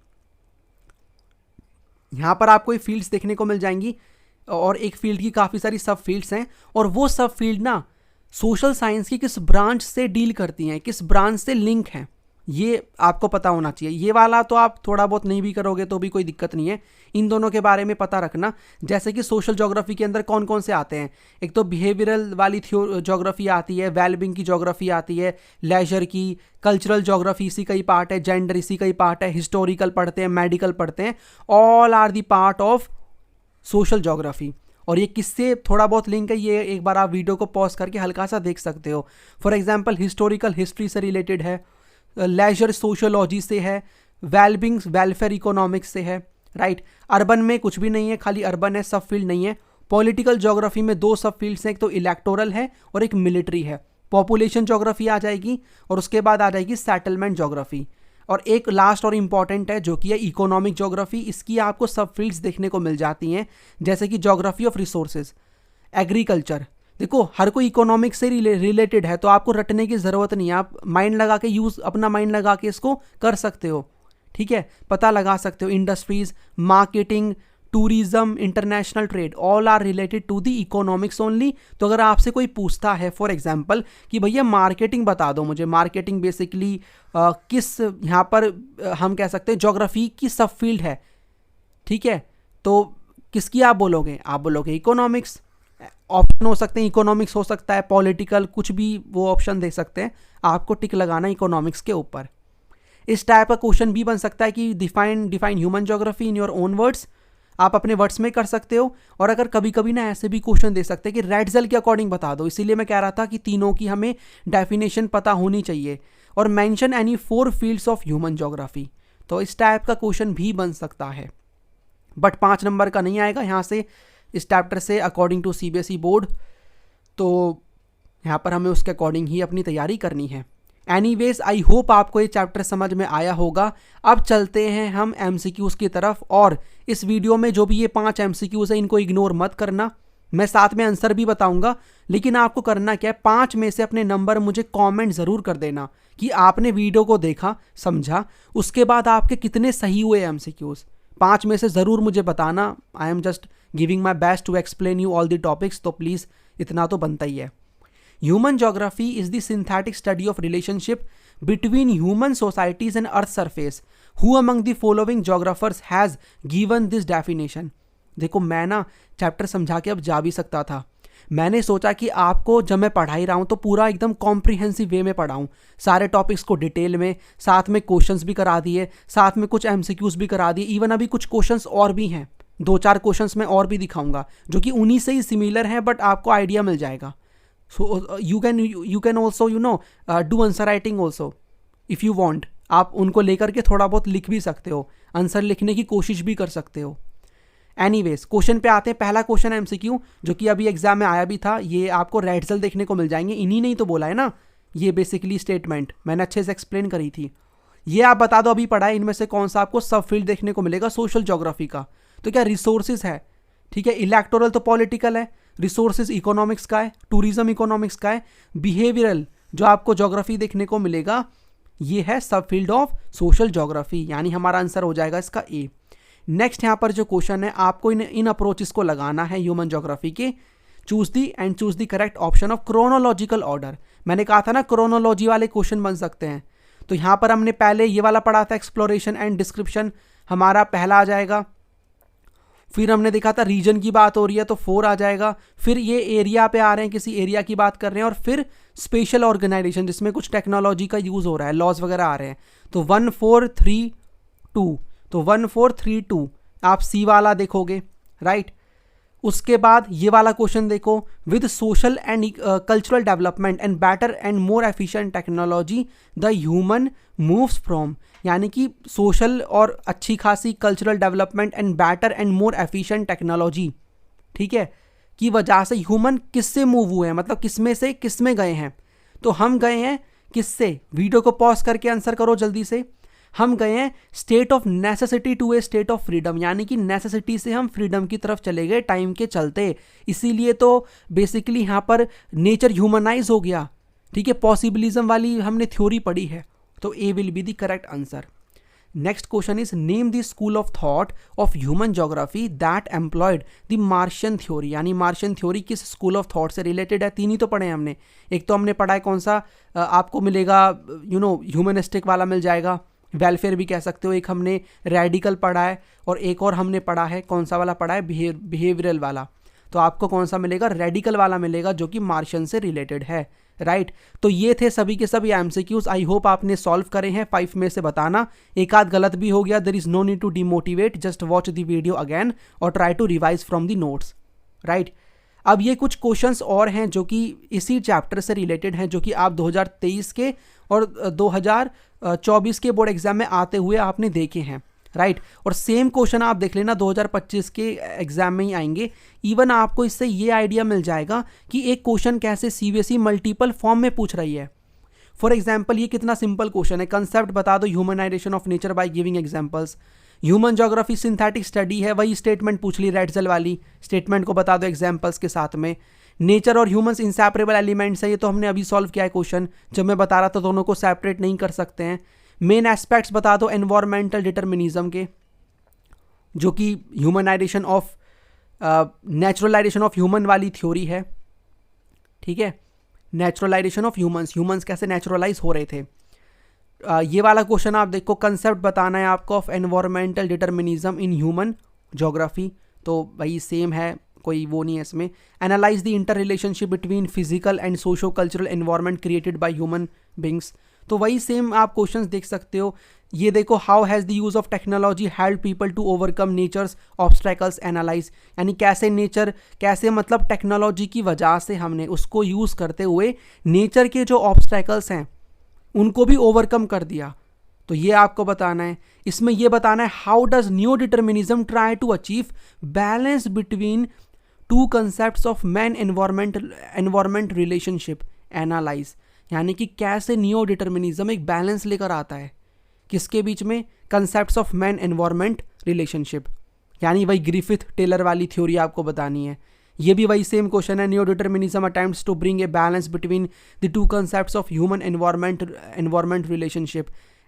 यहाँ पर आपको ये फील्ड्स देखने को मिल जाएंगी और एक फील्ड की काफ़ी सारी सब फील्ड्स हैं, और वो सब फील्ड ना सोशल साइंस की किस ब्रांच से डील करती हैं, किस ब्रांच से लिंक हैं, ये आपको पता होना चाहिए। ये वाला तो आप थोड़ा बहुत नहीं भी करोगे तो भी कोई दिक्कत नहीं है, इन दोनों के बारे में पता रखना। जैसे कि सोशल ज्योग्राफी के अंदर कौन कौन से आते हैं, एक तो बिहेवियरल वाली ज्योग्राफी आती है, वेलबिंग की ज्योग्राफी आती है, लेजर की, कल्चरल ज्योग्राफी इसी का ही पार्ट है, जेंडर इसी का ही पार्ट है, हिस्टोरिकल पढ़ते हैं, मेडिकल पढ़ते हैं, all are the part of social geography. और ये किससे थोड़ा बहुत लिंक है, ये एक बार आप वीडियो को पॉज करके हल्का सा देख सकते हो। फॉर एग्जांपल हिस्टोरिकल हिस्ट्री से रिलेटेड है, लेजर सोशियोलॉजी से है, वेलबिंग वेलफेयर इकोनॉमिक्स से है, राइट। अर्बन में कुछ भी नहीं है, खाली अर्बन है, सब फील्ड नहीं है। पॉलिटिकल ज्योग्राफी में दो सब फील्ड्स हैं, एक तो इलेक्टोरल है और एक मिलिट्री है। पॉपुलेशन ज्योग्राफी आ जाएगी और उसके बाद आ जाएगी सेटलमेंट ज्योग्राफी, और एक लास्ट और इम्पॉर्टेंट है जो कि है इकोनॉमिक ज्योग्राफी। इसकी आपको सब फील्ड्स देखने को मिल जाती हैं, जैसे कि ज्योग्राफी ऑफ रिसोर्सेज, एग्रीकल्चर। देखो हर कोई इकोनॉमिक्स से रिलेटेड है, तो आपको रटने की ज़रूरत नहीं है, आप माइंड लगा के अपना माइंड लगा के इसको कर सकते हो, ठीक है, पता लगा सकते हो। Industries, marketing, tourism, international trade, all are related to the economics only. तो अगर आपसे कोई पूछता है फॉर एग्जांपल कि भैया मार्केटिंग बता दो मुझे, मार्केटिंग बेसिकली किस, यहाँ पर हम कह सकते हैं ज्योग्राफी की सब फील्ड है, ठीक है, तो किसकी आप बोलोगे, आप बोलोगे इकोनॉमिक्स। ऑप्शन हो सकते हैं, इकोनॉमिक्स हो सकता है, पॉलिटिकल, कुछ भी वो ऑप्शन दे सकते हैं, आपको टिक लगाना इकोनॉमिक्स के ऊपर। इस टाइप का क्वेश्चन भी बन सकता है कि define human geography in your own words, आप अपने वर्ड्स में कर सकते हो। और अगर कभी कभी ना ऐसे भी क्वेश्चन दे सकते हैं कि रेड्जल के अकॉर्डिंग बता दो, इसीलिए मैं कह रहा था कि तीनों की हमें डेफिनेशन पता होनी चाहिए। और mention any 4 fields of human geography, तो इस टाइप का क्वेश्चन भी बन सकता है, बट 5 नंबर का नहीं आएगा यहाँ से इस चैप्टर से अकॉर्डिंग टू सीबीएसई बोर्ड। तो यहाँ पर हमें उसके अकॉर्डिंग ही अपनी तैयारी करनी है। एनीवेज आई होप आपको ये चैप्टर समझ में आया होगा। अब चलते हैं हम एमसीक्यूज़ की तरफ, और इस वीडियो में जो भी ये 5 एमसीक्यूज़ है इनको इग्नोर मत करना, मैं साथ में आंसर भी बताऊंगा। लेकिन आपको करना क्या है, 5 में से अपने नंबर मुझे कमेंट ज़रूर कर देना कि आपने वीडियो को देखा, समझा, उसके बाद आपके कितने सही हुए एमसीक्यूज़। 5 में से ज़रूर मुझे बताना। I am just giving my best to explain you all the topics, तो प्लीज़ इतना तो बनता ही है। Human geography is the synthetic study of relationship between human societies and Earth surface. Who among the following geographers has given this definition? देखो मैं ना चैप्टर समझा के अब जा भी सकता था, मैंने सोचा कि आपको जब मैं पढ़ाई रहा हूँ तो पूरा एकदम कॉम्प्रिहेंसिव वे में पढ़ाऊँ, सारे टॉपिक्स को डिटेल में, साथ में क्वेश्चंस भी करा दिए, साथ में कुछ एमसीक्यूज़ भी करा दिए, इवन अभी कुछ क्वेश्चंस और भी हैं, 2-4 क्वेश्चंस मैं और भी दिखाऊंगा जो कि उन्हीं से ही सिमिलर हैं, बट आपको आइडिया मिल जाएगा। So you can also do answer writing also if you want। आप उनको लेकर के थोड़ा बहुत लिख भी सकते हो, आंसर लिखने की कोशिश भी कर सकते हो। एनीवेज क्वेश्चन पे आते हैं। पहला क्वेश्चन है एमसीक्यू जो कि अभी एग्जाम में आया भी था, ये आपको रेड्जल देखने को मिल जाएंगे, इन्हीं ने ही तो बोला है ना, ये बेसिकली स्टेटमेंट मैंने अच्छे से एक्सप्लेन करी थी। ये आप बता दो अभी पढ़ा है, इनमें से कौन सा आपको सब फील्ड देखने को मिलेगा सोशल ज्योग्राफी का। तो क्या रिसोर्सेज है, ठीक है, इलेक्टोरल तो पॉलिटिकल है, रिसोर्सेज इकोनॉमिक्स का है, टूरिज्म इकोनॉमिक्स का है, बिहेवियरल जो आपको ज्योग्राफी देखने को मिलेगा ये है सब फील्ड ऑफ सोशल ज्योग्राफी, यानी हमारा आंसर हो जाएगा इसका ए। नेक्स्ट यहाँ पर जो क्वेश्चन है आपको इन अप्रोचेस को लगाना है ह्यूमन ज्योग्राफी के। Choose the correct option of chronological order. मैंने कहा था ना क्रोनोलॉजी वाले क्वेश्चन बन सकते हैं, तो यहाँ पर हमने पहले ये वाला पढ़ा था, एक्सप्लोरेशन एंड डिस्क्रिप्शन हमारा पहला आ जाएगा। फिर हमने देखा था रीजन की बात हो रही है तो 4 आ जाएगा। फिर ये एरिया पे आ रहे हैं, किसी एरिया की बात कर रहे हैं, और फिर स्पेशल ऑर्गेनाइजेशन जिसमें कुछ टेक्नोलॉजी का यूज़ हो रहा है, लॉज वगैरह आ रहे हैं, तो 1 4 3 2, तो 1 4 3 2 आप सी वाला देखोगे, राइट। उसके बाद ये वाला क्वेश्चन देखो, with social and cultural development and better and more efficient technology the human moves from, यानी कि सोशल और अच्छी खासी cultural development and better and more efficient technology, ठीक है, की वजह से ह्यूमन किससे मूव हुए हैं, मतलब किसमें से किसमें गए हैं। तो हम गए हैं किससे, वीडियो को पॉज करके आंसर करो जल्दी से। हम गए हैं state of necessity to a state of freedom, यानी कि नेसेसिटी से हम फ्रीडम की तरफ चले गए टाइम के चलते, इसीलिए तो बेसिकली यहाँ पर नेचर ह्यूमनाइज हो गया, ठीक है। पॉसिबिलिज्म वाली हमने थ्योरी पढ़ी है, तो A will be the correct answer. Next question is name the school of thought of human geography that employed the Marxian theory, यानी मार्शियन थ्योरी किस स्कूल ऑफ थॉट से रिलेटेड है। तीन ही तो पढ़े हैं हमने, एक तो हमने पढ़ा है कौन सा, आपको मिलेगा ह्यूमनिस्टिक वाला मिल जाएगा, वेलफेयर भी कह सकते हो, एक हमने रेडिकल पढ़ा है, और एक और हमने पढ़ा है कौन सा वाला पढ़ा है, बिहेवियरल वाला। तो आपको कौन सा मिलेगा, रेडिकल वाला मिलेगा, जो कि मार्शियन से रिलेटेड है, राइट। तो ये थे सभी के सभी एमसीक्यूज, आई होप आपने सॉल्व करे हैं। 5 में से बताना, एक आध गलत भी हो गया, there is no need to demotivate, just watch the video again और try to revise from the notes, right. अब ये कुछ क्वेश्चंस और हैं जो कि इसी चैप्टर से रिलेटेड हैं, जो कि आप 2023 के और 2024 के बोर्ड एग्जाम में आते हुए आपने देखे हैं, राइट। और सेम क्वेश्चन आप देख लेना 2025 के एग्जाम में ही आएंगे। इवन आपको इससे ये आइडिया मिल जाएगा कि एक क्वेश्चन कैसे सीबीएसई मल्टीपल फॉर्म में पूछ रही है। फॉर एग्जाम्पल ये कितना सिंपल क्वेश्चन है, कंसेप्ट बता दो humanisation of nature by giving examples. Human geography synthetic study है, वही स्टेटमेंट पूछ ली, रेडजल वाली स्टेटमेंट को बता दो एग्जाम्पल्स के साथ में। नेचर और ह्यूमंस इंसेपरेबल एलिमेंट्स है, ये तो हमने अभी सॉल्व किया है क्वेश्चन, जब मैं बता रहा था दोनों को सेपरेट नहीं कर सकते हैं। मेन एस्पेक्ट्स बता दो एनवायरमेंटल डिटर्मिनिज्म के, जो कि humanisation of naturalisation of human वाली थ्योरी है, ठीक है। नेचुरलाइजेशन ऑफ ह्यूमंस कैसे नेचुरलाइज हो रहे थे। ये वाला क्वेश्चन आप देखो, कंसेप्ट बताना है आपको of environmental determinism in human geography, तो वही सेम है, कोई वो नहीं है इसमें। Analyse the inter relationship between physical and socio cultural environment created by human beings, तो वही सेम आप क्वेश्चंस देख सकते हो। ये देखो, how has the use of technology help people to overcome nature's obstacles analyse, यानी कैसे मतलब टेक्नोलॉजी की वजह से हमने उसको यूज़ करते हुए नेचर के जो ऑब्स्ट्रैकल्स हैं उनको भी ओवरकम कर दिया, तो ये आपको बताना है। इसमें ये बताना है how does new determinism try to achieve balance between two concepts of man environment relationship analyse, यानी कि कैसे नियो डिटर्मिनिज्म एक बैलेंस लेकर आता है किसके बीच में, concepts of man environment relationship, यानी वही ग्रिफिथ टेलर वाली थ्योरी आपको बतानी है। ये भी वही सेम क्वेश्चन है, neo determinism attempts to bring a balance between the two concepts of human environment relationship,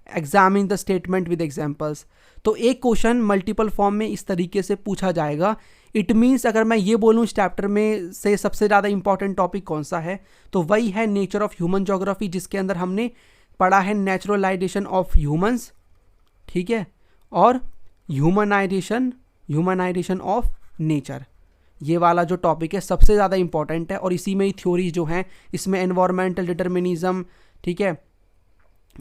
examine the statement with examples. तो एक क्वेश्चन मल्टीपल फॉर्म में इस तरीके से पूछा जाएगा। इट मीन्स अगर मैं ये बोलूँ इस चैप्टर में से सबसे ज़्यादा इंपॉर्टेंट टॉपिक कौन सा है, तो वही है नेचर ऑफ ह्यूमन ज्योग्राफी, जिसके अंदर हमने पढ़ा है नेचुरलाइजेशन ऑफ ह्यूमंस, ठीक है, और ह्यूमनाइजेशन ऑफ नेचर। ये वाला जो टॉपिक है सबसे ज़्यादा इंपॉर्टेंट है, और इसी में ही थ्योरी जो हैं, इसमें एनवायरमेंटल डिटर्मिनिज्म, ठीक है,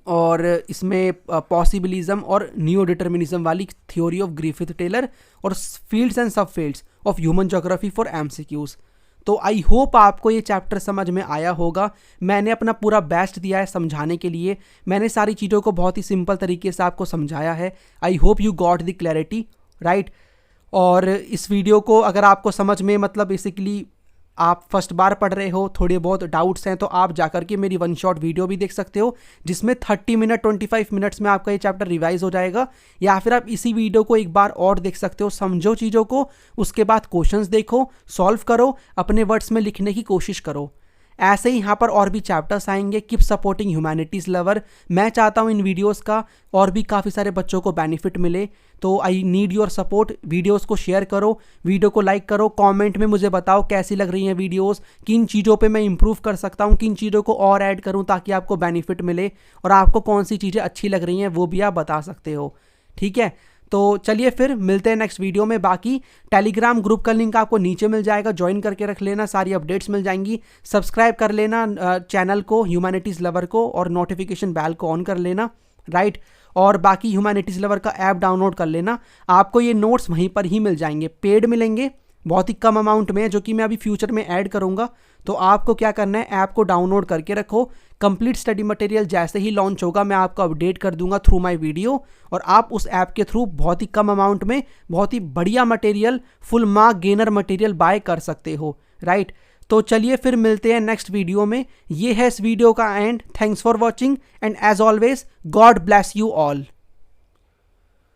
और इसमें पॉसिबिलिज्म और नियो डिटर्मिनिज्म वाली थ्योरी ऑफ ग्रिफिथ टेलर, और फील्ड्स एंड सब fields of human geography for MCQs. तो आई होप आपको ये चैप्टर समझ में आया होगा। मैंने अपना पूरा बेस्ट दिया है समझाने के लिए, मैंने सारी चीज़ों को बहुत ही सिंपल तरीके से आपको समझाया है। I hope you got the clarity, right. और इस वीडियो को अगर आपको समझ में, मतलब बेसिकली आप फर्स्ट बार पढ़ रहे हो, थोड़े बहुत डाउट्स हैं, तो आप जाकर के मेरी 1 शॉट वीडियो भी देख सकते हो, जिसमें 30 मिनट 25 मिनट्स में आपका ये चैप्टर रिवाइज हो जाएगा। या फिर आप इसी वीडियो को एक बार और देख सकते हो, समझो चीज़ों को, उसके बाद क्वेश्चंस देखो, सॉल्व करो, अपने वर्ड्स में लिखने की कोशिश करो। ऐसे ही यहाँ पर और भी चैप्टर्स आएंगे। Keep supporting humanities lover. मैं चाहता हूँ इन वीडियोस का और भी काफ़ी सारे बच्चों को बेनिफिट मिले, तो I need your support. Videos को शेयर करो, वीडियो को लाइक करो, कमेंट में मुझे बताओ कैसी लग रही हैं वीडियोस, किन चीज़ों पे मैं इंप्रूव कर सकता हूँ, किन चीज़ों को और ऐड करूँ ताकि आपको बेनिफिट मिले, और आपको कौन सी चीज़ें अच्छी लग रही हैं वो भी आप बता सकते हो, ठीक है। तो चलिए फिर मिलते हैं नेक्स्ट वीडियो में। बाकी टेलीग्राम ग्रुप का लिंक आपको नीचे मिल जाएगा, ज्वाइन करके रख लेना, सारी अपडेट्स मिल जाएंगी। सब्सक्राइब कर लेना चैनल को, ह्यूमैनिटीज़ लवर को, और नोटिफिकेशन बेल को ऑन कर लेना, राइट। और बाकी ह्यूमैनिटीज़ लवर का ऐप डाउनलोड कर लेना, आपको ये नोट्स वहीं पर ही मिल जाएंगे, पेड मिलेंगे बहुत ही कम अमाउंट में है, जो कि मैं अभी फ्यूचर में ऐड करूँगा। तो आपको क्या करना है, ऐप को डाउनलोड करके रखो। कंप्लीट स्टडी मटेरियल जैसे ही लॉन्च होगा मैं आपको अपडेट कर दूंगा थ्रू माय वीडियो, और आप उस ऐप के थ्रू बहुत ही कम अमाउंट में बहुत ही बढ़िया material, full mark gainer material by कर सकते हो, राइट। तो चलिए फिर मिलते हैं नेक्स्ट वीडियो में। ये है इस वीडियो का end. Thanks for watching and as always God bless you all.